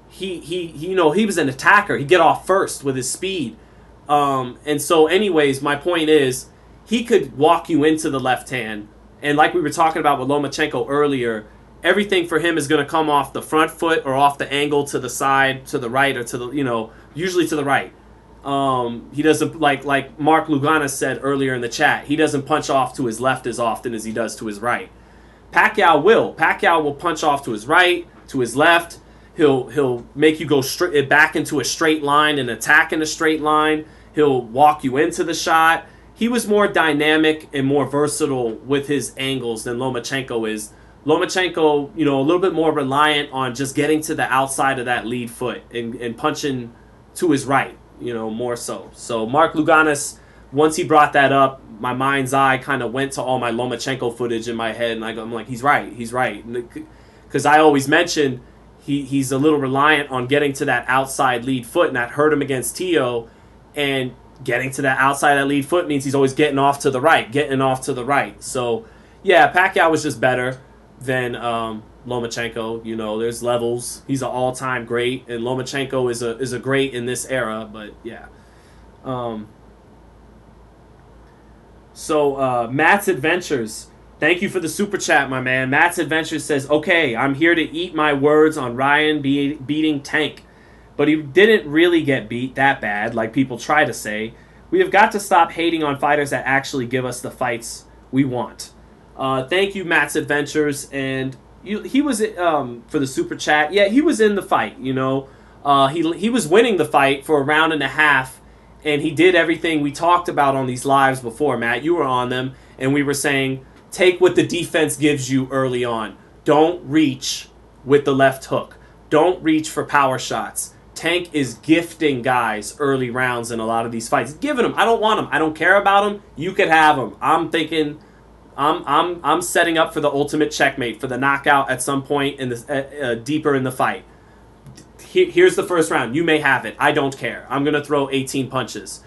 he was an attacker. He'd get off first with his speed. And so anyways, my point is, he could walk you into the left hand. And like we were talking about with Lomachenko earlier, everything for him is going to come off the front foot or off the angle to the side, to the right, or to the, usually to the right. He doesn't, like Mark Lugana said earlier in the chat, he doesn't punch off to his left as often as he does to his right. Pacquiao will. Pacquiao will punch off to his right, to his left. He'll make you go straight back into a straight line and attack in a straight line. He'll walk you into the shot. He was more dynamic and more versatile with his angles than Lomachenko is. Lomachenko, a little bit more reliant on just getting to the outside of that lead foot and punching to his right, more so. So Mark Luganis, once he brought that up, my mind's eye kind of went to all my Lomachenko footage in my head, and I'm like, he's right. Because I always mentioned he's a little reliant on getting to that outside lead foot, and that hurt him against Tio, and getting to that outside of that lead foot means he's always getting off to the right. So, yeah, Pacquiao was just better than Lomachenko. There's levels. He's an all-time great, and Lomachenko is a great in this era, but yeah. So, Matt's Adventures. Thank you for the super chat, my man. Matt's Adventures says, okay, I'm here to eat my words on Ryan beating Tank. But he didn't really get beat that bad, like people try to say. We have got to stop hating on fighters that actually give us the fights we want. Thank you, Matt's Adventures. And he was, for the super chat, yeah, he was in the fight, He was winning the fight for a round and a half, and he did everything we talked about on these lives before, Matt. You were on them, and we were saying, take what the defense gives you early on. Don't reach with the left hook. Don't reach for power shots. Tank is gifting guys early rounds in a lot of these fights. Giving them. I don't want them. I don't care about them. You could have them. I'm thinking, I'm setting up for the ultimate checkmate, for the knockout at some point in the deeper in the fight. Here's the first round. You may have it. I don't care. I'm gonna throw 18 punches.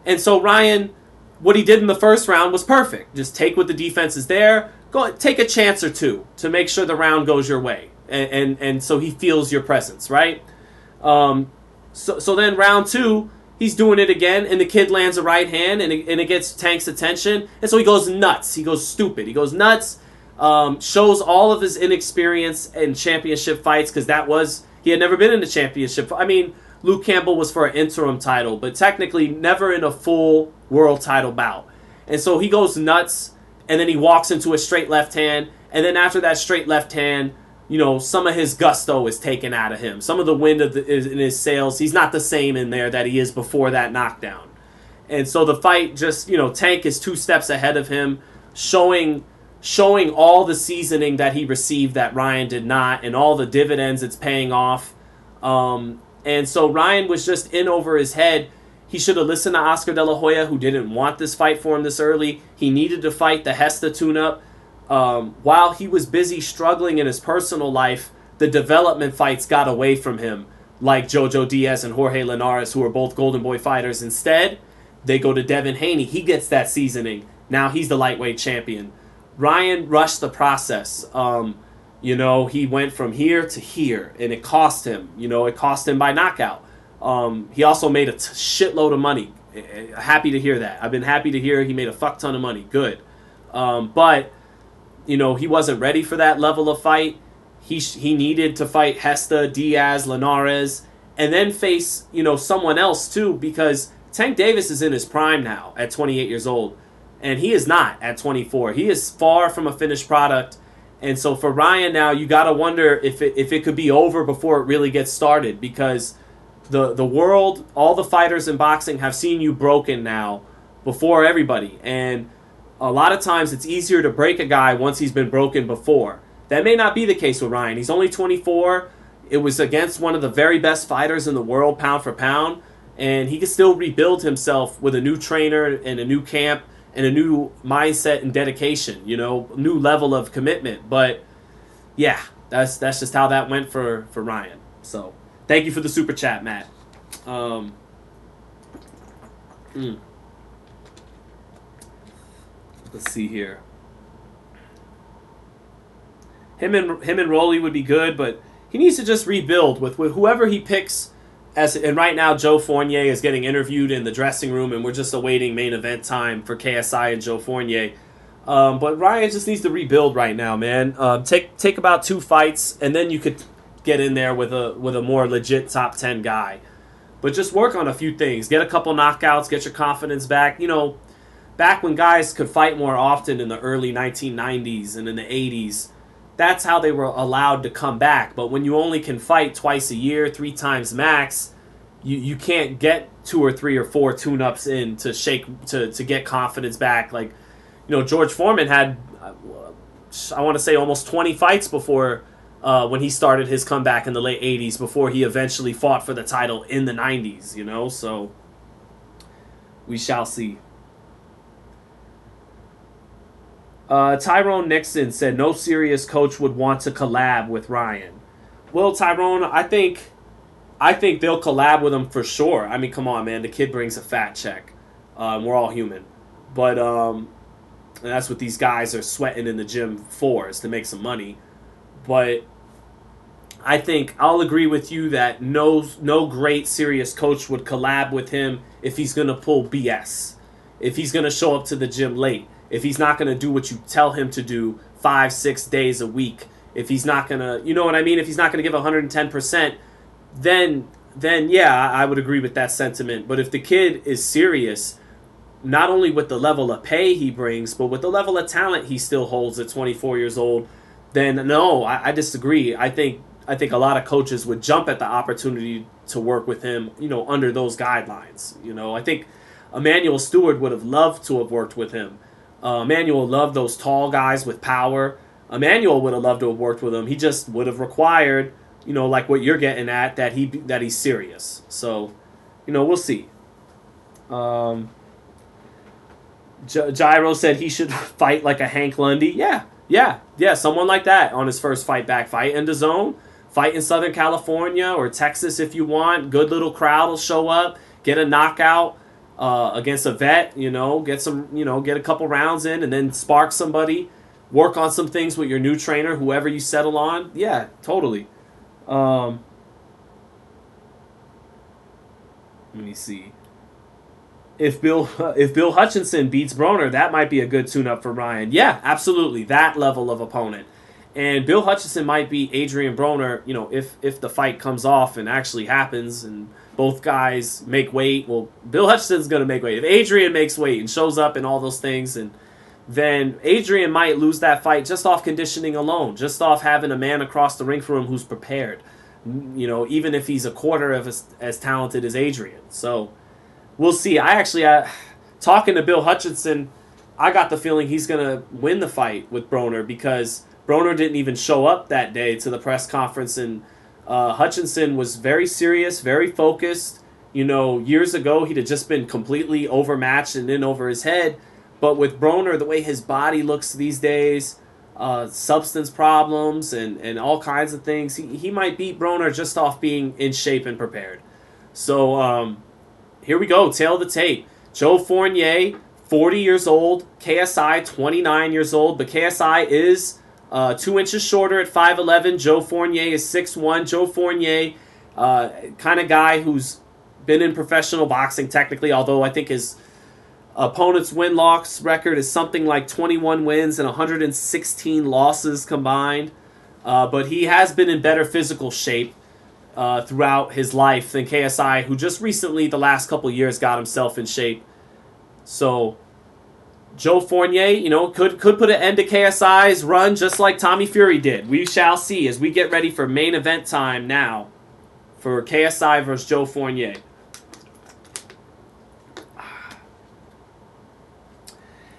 And so Ryan what he did in the first round was perfect. Just take what the defense is there, go take a chance or two to make sure the round goes your way, and so he feels your presence, right? So then round 2, he's doing it again, and the kid lands a right hand, and it gets Tank's attention, and so he goes nuts. He goes stupid. He goes nuts. Shows all of his inexperience in championship fights, because he had never been in a championship. I mean, Luke Campbell was for an interim title, but technically never in a full world title bout. And so he goes nuts, and then he walks into a straight left hand, and then after that straight left hand, some of his gusto is taken out of him. Some of the wind is in his sails. He's not the same in there that he is before that knockdown. And so the fight just, Tank is 2 steps ahead of him, showing all the seasoning that he received that Ryan did not, and all the dividends it's paying off. And so Ryan was just in over his head. He should have listened to Oscar De La Hoya, who didn't want this fight for him this early. He needed to fight the Hesta tune-up. While he was busy struggling in his personal life, the development fights got away from him, like Jojo Diaz and Jorge Linares, who are both Golden Boy fighters. Instead, they go to Devin Haney. He gets that seasoning. Now he's the lightweight champion. Ryan rushed the process. He went from here to here, and it cost him. It cost him by knockout. He also made a shitload of money. Happy to hear that. I've been happy to hear he made a fuck ton of money. Good. But he wasn't ready for that level of fight. He needed to fight Hesta, Diaz, Linares, and then face, someone else too, because Tank Davis is in his prime now at 28 years old, and he is not at 24. He is far from a finished product. And so for Ryan now, you got to wonder if it could be over before it really gets started, because the world, all the fighters in boxing have seen you broken now before everybody. And a lot of times it's easier to break a guy once he's been broken before. That may not be the case with Ryan. He's only 24. It was against one of the very best fighters in the world, pound for pound. And he can still rebuild himself with a new trainer and a new camp and a new mindset and dedication, new level of commitment. But yeah, that's just how that went for Ryan. So thank you for the super chat, Matt. Let's see here. Him and Rolly would be good, but he needs to just rebuild with whoever he picks. And right now, Joe Fournier is getting interviewed in the dressing room, and we're just awaiting main event time for KSI and Joe Fournier. But Ryan just needs to rebuild right now, man. Take about 2 fights, and then you could get in there with a more legit top 10 guy. But just work on a few things. Get a couple knockouts. Get your confidence back. Back when guys could fight more often in the early 1990s and in the 80s, that's how they were allowed to come back. But when you only can fight twice a year, 3 times max, you can't get 2 or 3 or 4 tune-ups in to get confidence back. Like, George Foreman had, I want to say, almost 20 fights before when he started his comeback in the late 80s, before he eventually fought for the title in the 90s, so we shall see. Tyrone Nixon said no serious coach would want to collab with Ryan. Well, Tyrone, I think they'll collab with him for sure. I mean, come on, man. The kid brings a fat check. We're all human. But and that's what these guys are sweating in the gym for, is to make some money. But I think I'll agree with you that no great serious coach would collab with him if he's going to pull BS. If he's going to show up to the gym late. If he's not going to do what you tell him to do 5-6 days a week. If he's not going to, you know what I mean? If he's not going to give 110%, then yeah, I would agree with that sentiment. But if the kid is serious, not only with the level of pay he brings, but with the level of talent he still holds at 24 years old, then no, I disagree. I think a lot of coaches would jump at the opportunity to work with him, under those guidelines. I think Emmanuel Stewart would have loved to have worked with him. Emmanuel loved those tall guys with power. Emmanuel would have loved to have worked with him. He just would have required, like what you're getting at, that he's serious. So, we'll see. Gyro said he should fight like a Hank Lundy. Yeah, someone like that on his first fight back. Fight in the zone. Fight in Southern California or Texas if you want. Good little crowd will show up. Get a knockout. against a vet, you know, get a couple rounds in and then spark somebody, work on some things with your new trainer, whoever you settle on. Yeah, totally. Let me see. If Bill Hutchinson beats Broner, that might be a good tune-up for Ryan. Yeah, absolutely. That level of opponent. And Bill Hutchinson might beat Adrian Broner, you know, if the fight comes off and actually happens and both guys make weight. Well, Bill Hutchinson's going to make weight. If Adrian makes weight and shows up and all those things, and then Adrian might lose that fight just off conditioning alone, just off having a man across the ring for him who's prepared. You know, even if he's a quarter of as talented as Adrian. So we'll see. I actually, talking to Bill Hutchinson, I got the feeling he's going to win the fight with Broner because Broner didn't even show up that day to the press conference, and Hutchinson was very serious, very focused. You know, years ago, he'd have just been completely overmatched and in over his head. But with Broner, the way his body looks these days, substance problems and all kinds of things, he might beat Broner just off being in shape and prepared. So here we go, tail of the tape. Joe Fournier, 40 years old. KSI, 29 years old. But KSI is 2 inches shorter at 5'11". Joe Fournier is 6'1". Joe Fournier, kind of guy who's been in professional boxing technically, although I think his opponent's win-loss record is something like 21 wins and 116 losses combined. But he has been in better physical shape throughout his life than KSI, who just recently, the last couple years, got himself in shape. So Joe Fournier, you know, could put an end to KSI's run just like Tommy Fury did. We shall see as we get ready for main event time now for KSI versus Joe Fournier.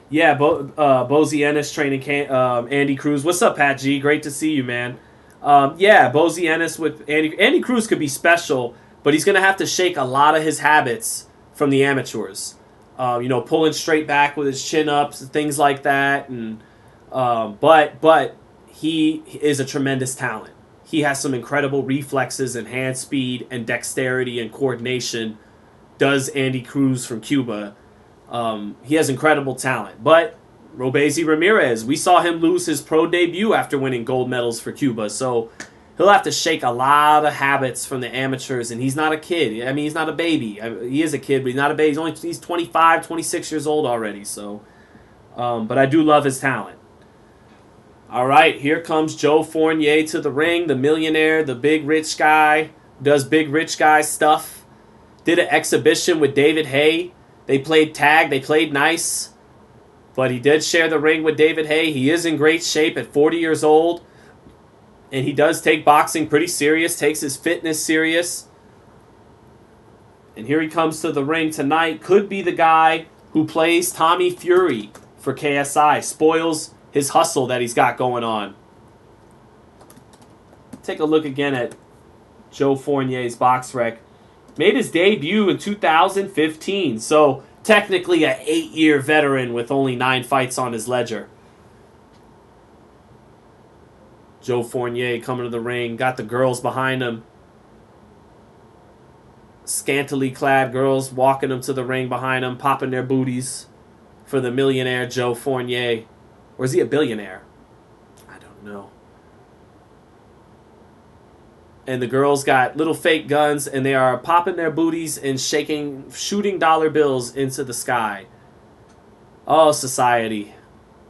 Yeah, Bozy Ennis training Andy Cruz. What's up, Pat G? Great to see you, man. Yeah, Bozy Ennis with Andy Cruz could be special, but he's going to have to shake a lot of his habits from the amateurs. You know, pulling straight back with his chin ups and things like that. And but he is a tremendous talent. He has some incredible reflexes and hand speed and dexterity and coordination. Does Andy Cruz from Cuba? He has incredible talent. But Robesi Ramirez, we saw him lose his pro debut after winning gold medals for Cuba. So he'll have to shake a lot of habits from the amateurs, and he's not a kid. I mean, he's not a baby. He is a kid, but he's not a baby. He's 25, 26 years old already. So, but I do love his talent. All right, here comes Joe Fournier to the ring, the millionaire, the big rich guy, does big rich guy stuff. Did an exhibition with David Haye. They played tag. They played nice. But he did share the ring with David Haye. He is in great shape at 40 years old. And he does take boxing pretty serious, takes his fitness serious. And here he comes to the ring tonight. Could be the guy who plays Tommy Fury for KSI. Spoils his hustle that he's got going on. Take a look again at Joe Fournier's box rec. Made his debut in 2015. So technically an 8-year veteran with only 9 fights on his ledger. Joe Fournier coming to the ring. Got the girls behind him. Scantily clad girls walking him to the ring behind him, popping their booties for the millionaire Joe Fournier. Or is he a billionaire? I don't know. And the girls got little fake guns, and they are popping their booties and shooting dollar bills into the sky. Oh, society.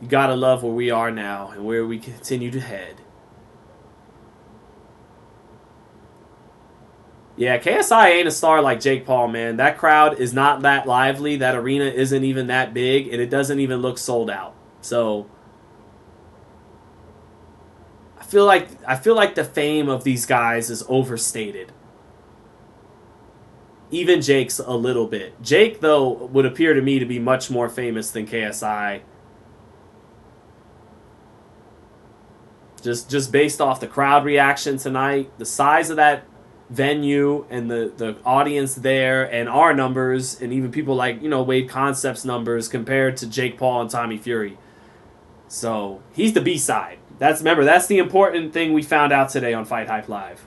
You gotta love where we are now and where we continue to head. Yeah, KSI ain't a star like Jake Paul, man. That crowd is not that lively. That arena isn't even that big, and it doesn't even look sold out. So I feel like the fame of these guys is overstated. Even Jake's a little bit. Jake, though, would appear to me to be much more famous than KSI. Just based off the crowd reaction tonight, the size of that venue and the audience there and our numbers and even people like, you know, Wade Concept's numbers compared to Jake Paul and Tommy Fury. So he's the B-side. Remember, that's the important thing we found out today on FightHype Live.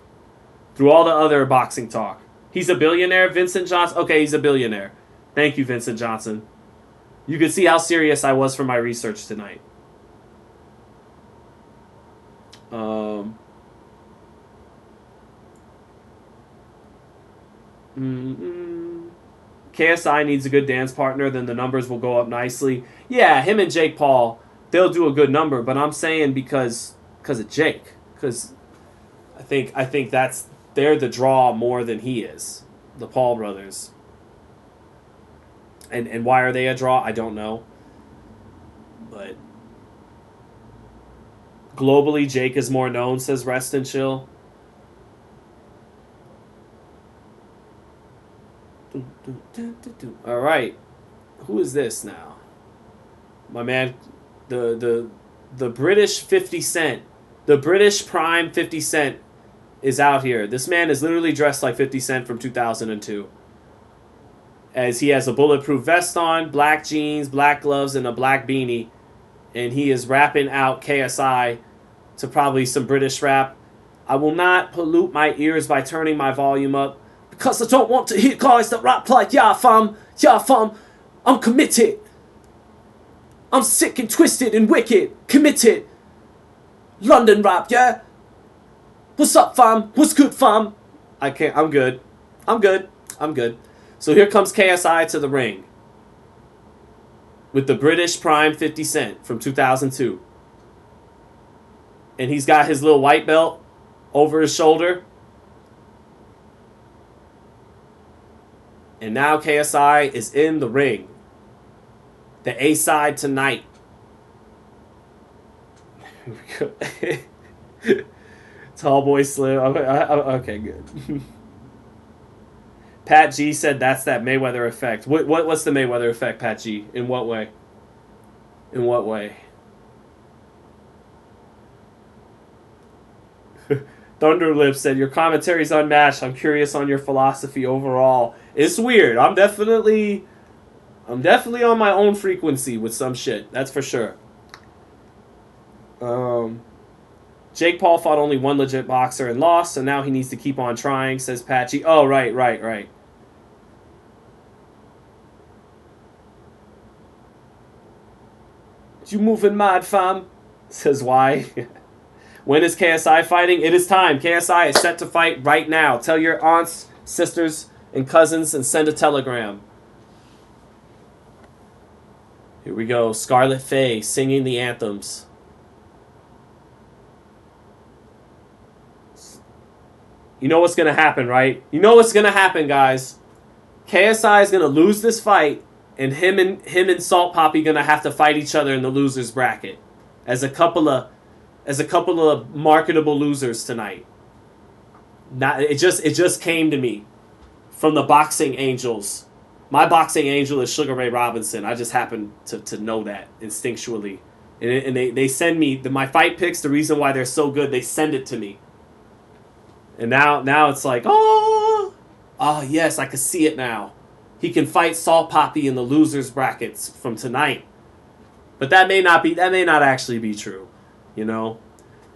Through all the other boxing talk. He's a billionaire, Vincent Johnson? Okay, he's a billionaire. Thank you, Vincent Johnson. You could see how serious I was for my research tonight. KSI needs a good dance partner, then the numbers will go up nicely. Yeah, him and Jake Paul, they'll do a good number, but I'm saying because of Jake. Because I think they're the draw more than he is. The Paul brothers. And why are they a draw? I don't know. But globally, Jake is more known, says Rest and Chill. All right. Who is this now? My man, the British 50 Cent. The British prime 50 Cent is out here. This man is literally dressed like 50 Cent from 2002. As he has a bulletproof vest on, black jeans, black gloves, and a black beanie. And he is rapping out KSI to probably some British rap. I will not pollute my ears by turning my volume up, because I don't want to hear guys that rap like, yeah fam, I'm committed. I'm sick and twisted and wicked, committed. London rap, yeah? What's up, fam? What's good, fam? I'm good. So here comes KSI to the ring with the British prime 50 Cent from 2002. And he's got his little white belt over his shoulder. And now KSI is in the ring. The A-side tonight. Tall boy slim. Okay, good. Pat G said that's that Mayweather effect. What's the Mayweather effect, Pat G? In what way? In what way? Thunderlip said, your commentary's unmatched. I'm curious on your philosophy overall. It's weird. I'm definitely on my own frequency with some shit. That's for sure. Jake Paul fought only one legit boxer and lost, so now he needs to keep on trying, says Patchy. Oh, right. You moving mad, fam? Says why? When is KSI fighting? It is time. KSI is set to fight right now. Tell your aunts, sisters, and cousins and send a telegram. Here we go. Scarlet Faye singing the anthems. You know what's going to happen, right? You know what's going to happen, guys. KSI is going to lose this fight, and him and Salt Poppy going to have to fight each other in the losers bracket as a couple of marketable losers tonight. It just came to me from the boxing angels. My boxing angel is Sugar Ray Robinson. I just happen to know that instinctually. And they send me my fight picks, the reason why they're so good, they send it to me. And now it's like, oh yes, I can see it now. He can fight Salt Poppy in the losers brackets from tonight. But that may not actually be true. You know,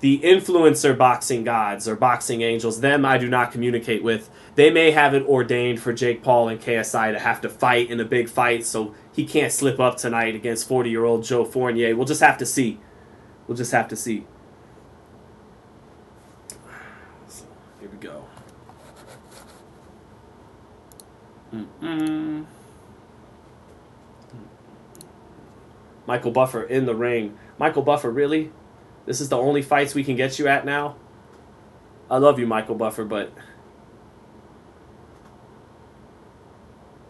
the influencer boxing gods or boxing angels, them I do not communicate with. They may have it ordained for Jake Paul and KSI to have to fight in a big fight, so he can't slip up tonight against 40-year-old Joe Fournier. We'll just have to see. So, here we go. Michael Buffer in the ring. Michael Buffer, really? This is the only fights we can get you at now? I love you, Michael Buffer, but...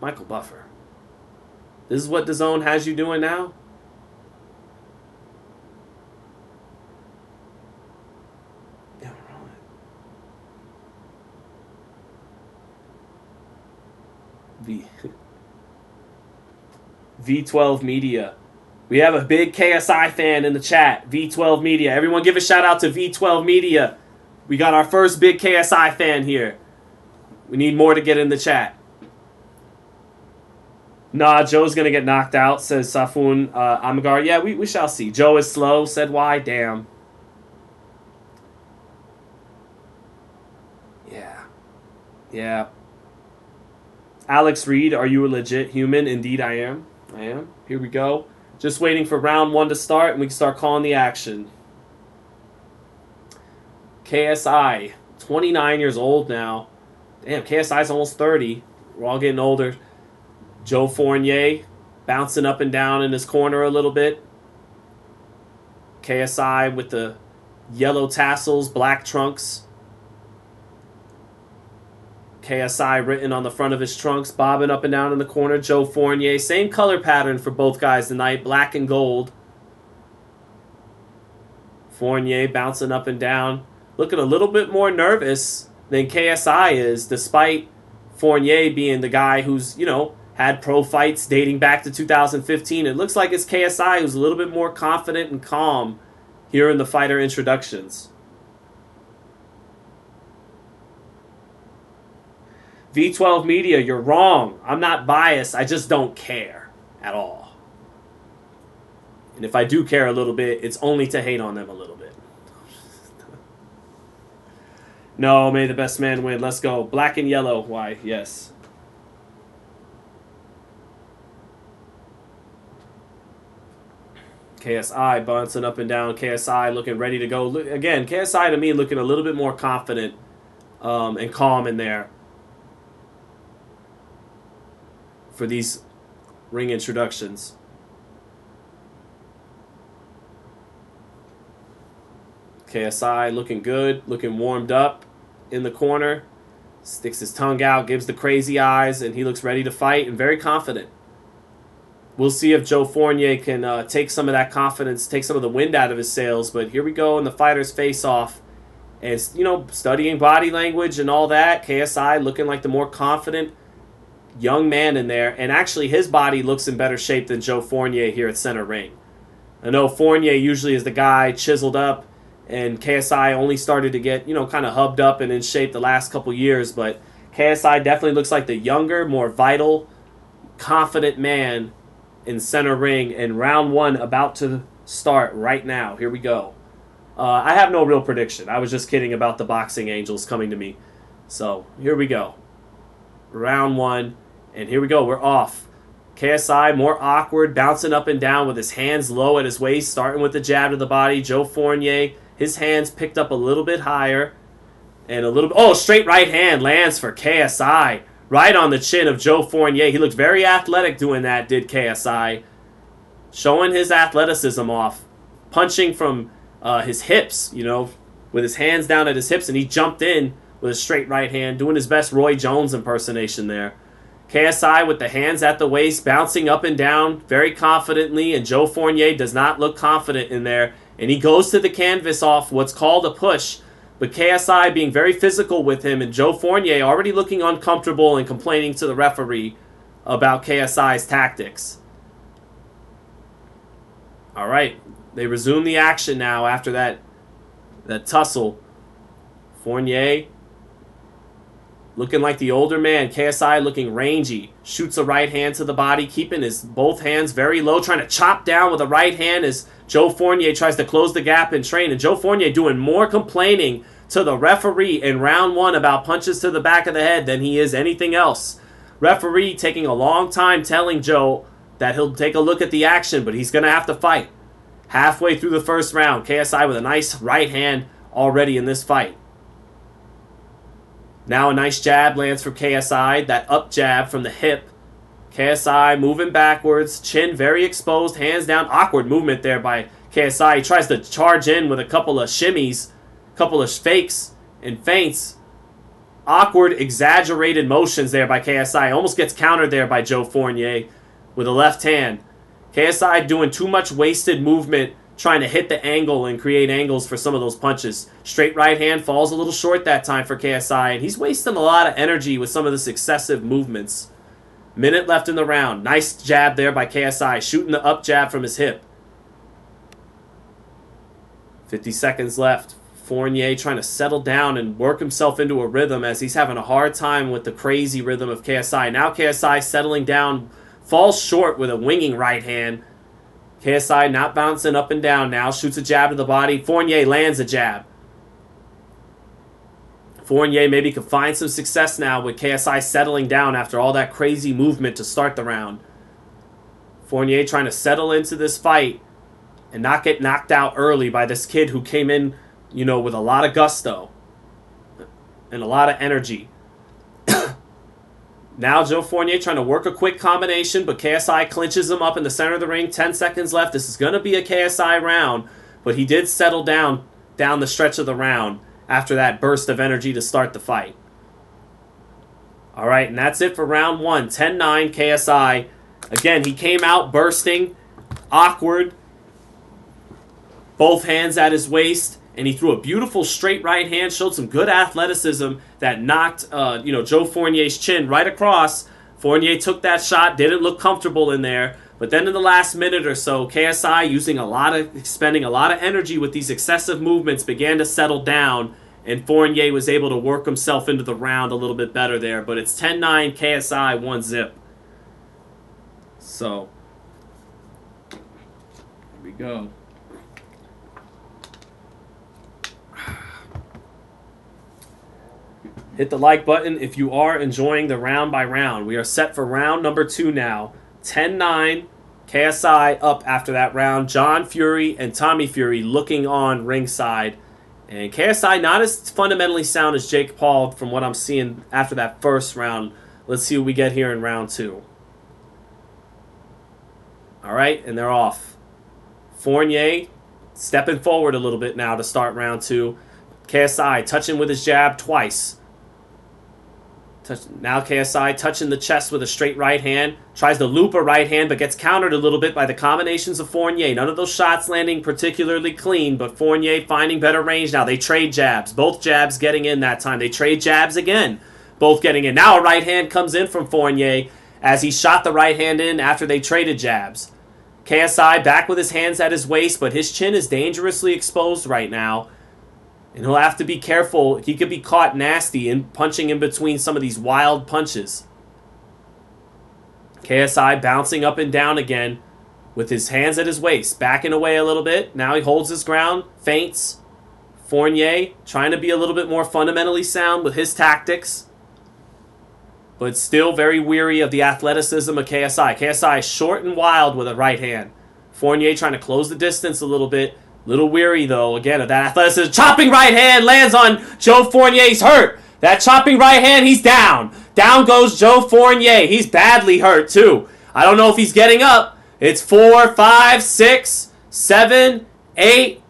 Michael Buffer. This is what DAZN has you doing now? Yeah, right. V12 Media. We have a big KSI fan in the chat. V12 Media. Everyone give a shout out to V12 Media. We got our first big KSI fan here. We need more to get in the chat. Nah, Joe's going to get knocked out, says Safun Amagar. Yeah, we shall see. Joe is slow, said why? Damn. Yeah. Alex Reed, are you a legit human? Indeed, I am. I am. Here we go. Just waiting for round 1 to start, and we can start calling the action. KSI, 29 years old now. Damn, KSI's almost 30. We're all getting older. Joe Fournier, bouncing up and down in his corner a little bit. KSI with the yellow tassels, black trunks. KSI written on the front of his trunks, bobbing up and down in the corner. Joe Fournier, same color pattern for both guys tonight, black and gold. Fournier bouncing up and down, looking a little bit more nervous than KSI is, despite Fournier being the guy who's, you know, had pro fights dating back to 2015. It looks like it's KSI who's a little bit more confident and calm here in the fighter introductions. V12 Media, you're wrong. I'm not biased. I just don't care at all. And if I do care a little bit, it's only to hate on them a little bit. No, may the best man win. Let's go. Black and yellow. Why? Yes. KSI bouncing up and down. KSI looking ready to go. Again, KSI to me looking a little bit more confident and calm in there for these ring introductions. KSI looking good, looking warmed up in the corner. Sticks his tongue out, gives the crazy eyes, and he looks ready to fight and very confident. We'll see if Joe Fournier can take some of that confidence, take some of the wind out of his sails. But here we go in the fighters' face-off. And, you know, studying body language and all that. KSI looking like the more confident young man in there. And actually, his body looks in better shape than Joe Fournier here at center ring. I know Fournier usually is the guy chiseled up. And KSI only started to get, you know, kind of hubbed up and in shape the last couple years. But KSI definitely looks like the younger, more vital, confident man in center ring, and round 1 about to start right now. Here we go. I have no real prediction. I was just kidding about the boxing angels coming to me. So here we go. Round 1, and here we go. We're off. KSI more awkward, bouncing up and down with his hands low at his waist, starting with the jab to the body. Joe Fournier, his hands picked up a little bit higher, and a little bit. Oh, straight right hand lands for KSI. Right on the chin of Joe Fournier. He looked very athletic doing that, did KSI. Showing his athleticism off. Punching from his hips, you know, with his hands down at his hips, and he jumped in with a straight right hand, doing his best Roy Jones impersonation there. KSI with the hands at the waist, bouncing up and down very confidently, and Joe Fournier does not look confident in there. And he goes to the canvas off what's called a push. But KSI being very physical with him, and Joe Fournier already looking uncomfortable and complaining to the referee about KSI's tactics. All right, they resume the action now after that tussle. Fournier looking like the older man. KSI looking rangy. Shoots a right hand to the body, keeping his both hands very low, trying to chop down with a right hand as Joe Fournier tries to close the gap and train. And Joe Fournier doing more complaining to the referee in round 1 about punches to the back of the head than he is anything else. Referee taking a long time telling Joe that he'll take a look at the action, but he's going to have to fight. Halfway through the first round, KSI with a nice right hand already in this fight. Now a nice jab lands for KSI. That up jab from the hip. KSI moving backwards. Chin very exposed. Hands down. Awkward movement there by KSI. He tries to charge in with a couple of shimmies. Couple of fakes and feints. Awkward, exaggerated motions there by KSI. Almost gets countered there by Joe Fournier with a left hand. KSI doing too much wasted movement, trying to hit the angle and create angles for some of those punches. Straight right hand falls a little short that time for KSI, and he's wasting a lot of energy with some of this excessive movements. Minute left in the round. Nice jab there by KSI, shooting the up jab from his hip. 50 seconds left. Fournier trying to settle down and work himself into a rhythm as he's having a hard time with the crazy rhythm of KSI. Now KSI settling down, falls short with a winging right hand. KSI not bouncing up and down now. Shoots a jab to the body. Fournier lands a jab. Fournier maybe could find some success now with KSI settling down after all that crazy movement to start the round. Fournier trying to settle into this fight and not get knocked out early by this kid who came in, you know, with a lot of gusto and a lot of energy. Now Joe Fournier trying to work a quick combination, but KSI clinches him up in the center of the ring. 10 seconds left. This is going to be a KSI round, but he did settle down the stretch of the round after that burst of energy to start the fight. All right, and that's it for round one. 10-9 KSI. Again, he came out bursting, awkward, both hands at his waist, and he threw a beautiful straight right hand, showed some good athleticism that knocked Joe Fournier's chin right across. Fournier took that shot, didn't look comfortable in there, but then in the last minute or so, KSI expending a lot of energy with these excessive movements, began to settle down, and Fournier was able to work himself into the round a little bit better there. But it's 10-9 KSI, 1-zip. So, here we go. Hit the like button if you are enjoying the round by round. We are set for round number 2 now. 10-9, KSI up after that round. John Fury and Tommy Fury looking on ringside. And KSI not as fundamentally sound as Jake Paul from what I'm seeing after that first round. Let's see what we get here in round 2. All right, and they're off. Fournier stepping forward a little bit now to start round 2. KSI touching with his jab twice. Now KSI touching the chest with a straight right hand. Tries to loop a right hand, but gets countered a little bit by the combinations of Fournier. None of those shots landing particularly clean, but Fournier finding better range now. They trade jabs. Both jabs getting in that time. They trade jabs again. Both getting in. Now a right hand comes in from Fournier as he shot the right hand in after they traded jabs. KSI back with his hands at his waist, but his chin is dangerously exposed right now. And he'll have to be careful. He could be caught nasty in punching in between some of these wild punches. KSI bouncing up and down again with his hands at his waist. Backing away a little bit. Now he holds his ground. Feints. Fournier trying to be a little bit more fundamentally sound with his tactics. But still very weary of the athleticism of KSI. KSI short and wild with a right hand. Fournier trying to close the distance a little bit. Little weary, though, again, of that athleticism. Chopping right hand lands on Joe Fournier. He's hurt. That chopping right hand, he's down. Down goes Joe Fournier. He's badly hurt, too. I don't know if he's getting up. It's 4, 5, 6, 7, 8,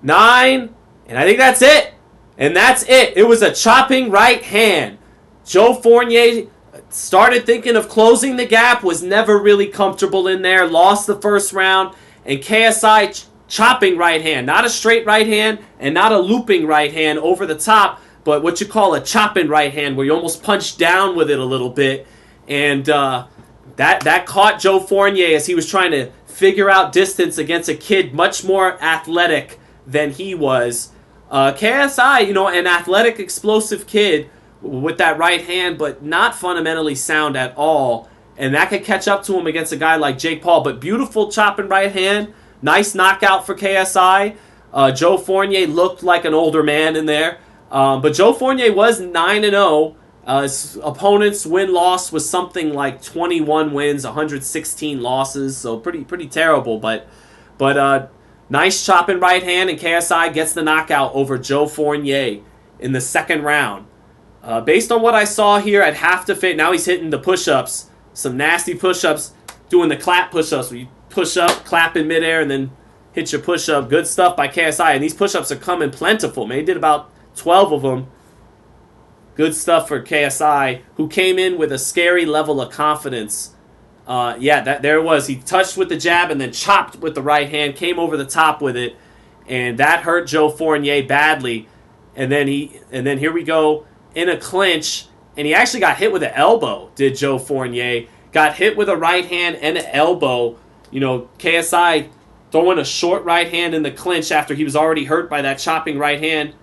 9, and I think that's it. And that's it. It was a chopping right hand. Joe Fournier started thinking of closing the gap, was never really comfortable in there, lost the first round, and KSI chopping right hand, not a straight right hand and not a looping right hand over the top, but what you call a chopping right hand where you almost punch down with it a little bit. And that caught Joe Fournier as he was trying to figure out distance against a kid much more athletic than he was. KSI, an athletic, explosive kid with that right hand, but not fundamentally sound at all. And that could catch up to him against a guy like Jake Paul. But beautiful chopping right hand. Nice knockout for KSI. Joe Fournier looked like an older man in there. But Joe Fournier was 9-0. His opponent's win-loss was something like 21 wins, 116 losses. So pretty terrible. But nice chopping right hand, and KSI gets the knockout over Joe Fournier in the second round. Based on what I saw here, I'd have to fit. Now he's hitting the push-ups. Some nasty push-ups. Doing the clap push-ups where you push up, clap in midair, and then hit your push-up. Good stuff by KSI. And these push-ups are coming plentiful, man. He did about 12 of them. Good stuff for KSI, who came in with a scary level of confidence. There it was. He touched with the jab and then chopped with the right hand, came over the top with it, and that hurt Joe Fournier badly. And then here we go in a clinch, and he actually got hit with an elbow, did Joe Fournier. Got hit with a right hand and an elbow. KSI throwing a short right hand in the clinch after he was already hurt by that chopping right hand.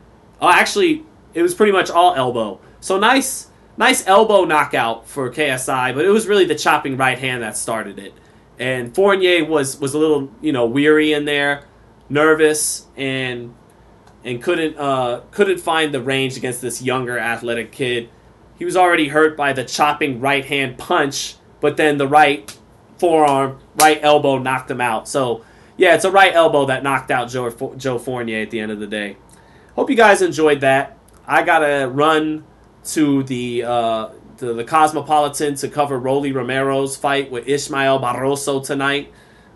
Actually, it was pretty much all elbow. So nice elbow knockout for KSI, but it was really the chopping right hand that started it. And Fournier was a little, weary in there, nervous, and and couldn't find the range against this younger athletic kid. He was already hurt by the chopping right hand punch, but then the right forearm, right elbow knocked him out. So yeah, it's a right elbow that knocked out Joe Fournier at the end of the day. Hope you guys enjoyed that. I gotta run to the Cosmopolitan to cover Rolly Romero's fight with Ismael Barroso tonight.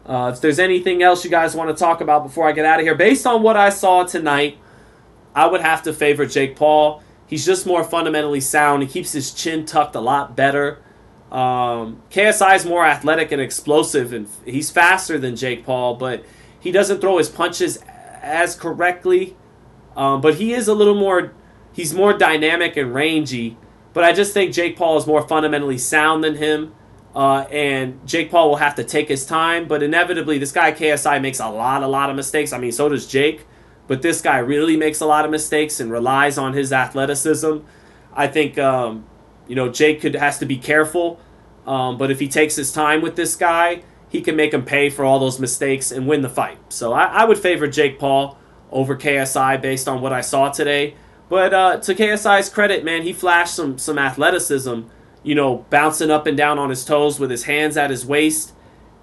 If there's anything else you guys want to talk about before I get out of here, based on what I saw tonight, I would have to favor Jake Paul. He's just more fundamentally sound. He keeps his chin tucked a lot better. KSI is more athletic and explosive, and he's faster than Jake Paul, but he doesn't throw his punches as correctly. But he is a little more, he's more dynamic and rangy. But I just think Jake Paul is more fundamentally sound than him. And Jake Paul will have to take his time. But inevitably, this guy KSI makes a lot of mistakes. I mean, so does Jake. But this guy really makes a lot of mistakes and relies on his athleticism. I think, Jake has to be careful. But if he takes his time with this guy, he can make him pay for all those mistakes and win the fight. So I would favor Jake Paul over KSI based on what I saw today. But to KSI's credit, man, he flashed some athleticism, bouncing up and down on his toes with his hands at his waist.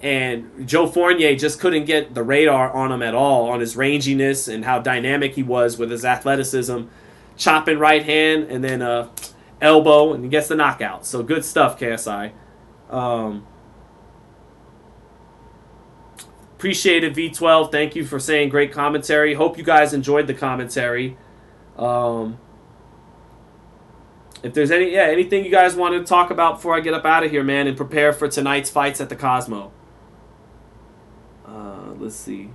And Joe Fournier just couldn't get the radar on him at all, on his ranginess and how dynamic he was with his athleticism. Chopping right hand and then elbow, and he gets the knockout. So good stuff, KSI. Appreciate it, V12. Thank you for saying great commentary. Hope you guys enjoyed the commentary. If there's anything you guys want to talk about before I get up out of here, man, and prepare for tonight's fights at the Cosmo. Let's see.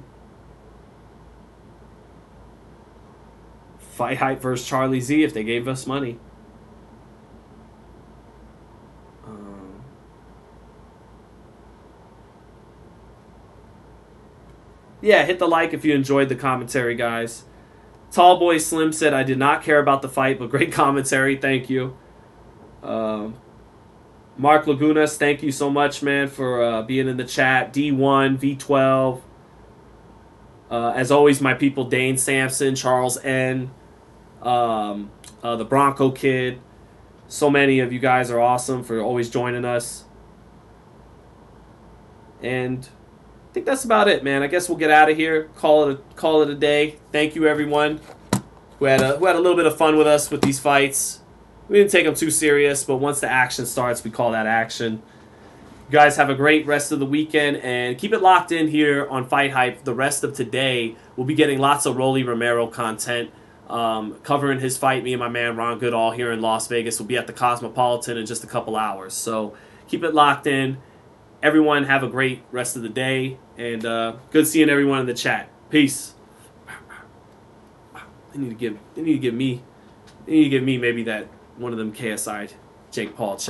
FightHype versus Charlie Z if they gave us money. Yeah, hit the like if you enjoyed the commentary, guys. Tall Boy Slim said, I did not care about the fight, but great commentary. Thank you. Mark Lagunas, thank you so much, man, for being in the chat. D1, V12. As always, my people, Dane Sampson, Charles N., the Bronco Kid. So many of you guys are awesome for always joining us. And I think that's about it, man. I guess we'll get out of here. Call it a day. Thank you, everyone who had a little bit of fun with us with these fights. We didn't take them too serious, but once the action starts, we call that action. You guys have a great rest of the weekend, and keep it locked in here on FightHype. The rest of today, we'll be getting lots of Rolly Romero content, covering his fight. Me and my man Ron Goodall here in Las Vegas will be at the Cosmopolitan in just a couple hours. So keep it locked in. Everyone have a great rest of the day, and good seeing everyone in the chat. Peace. They need to give me maybe that one of them KSI Jake Paul checks.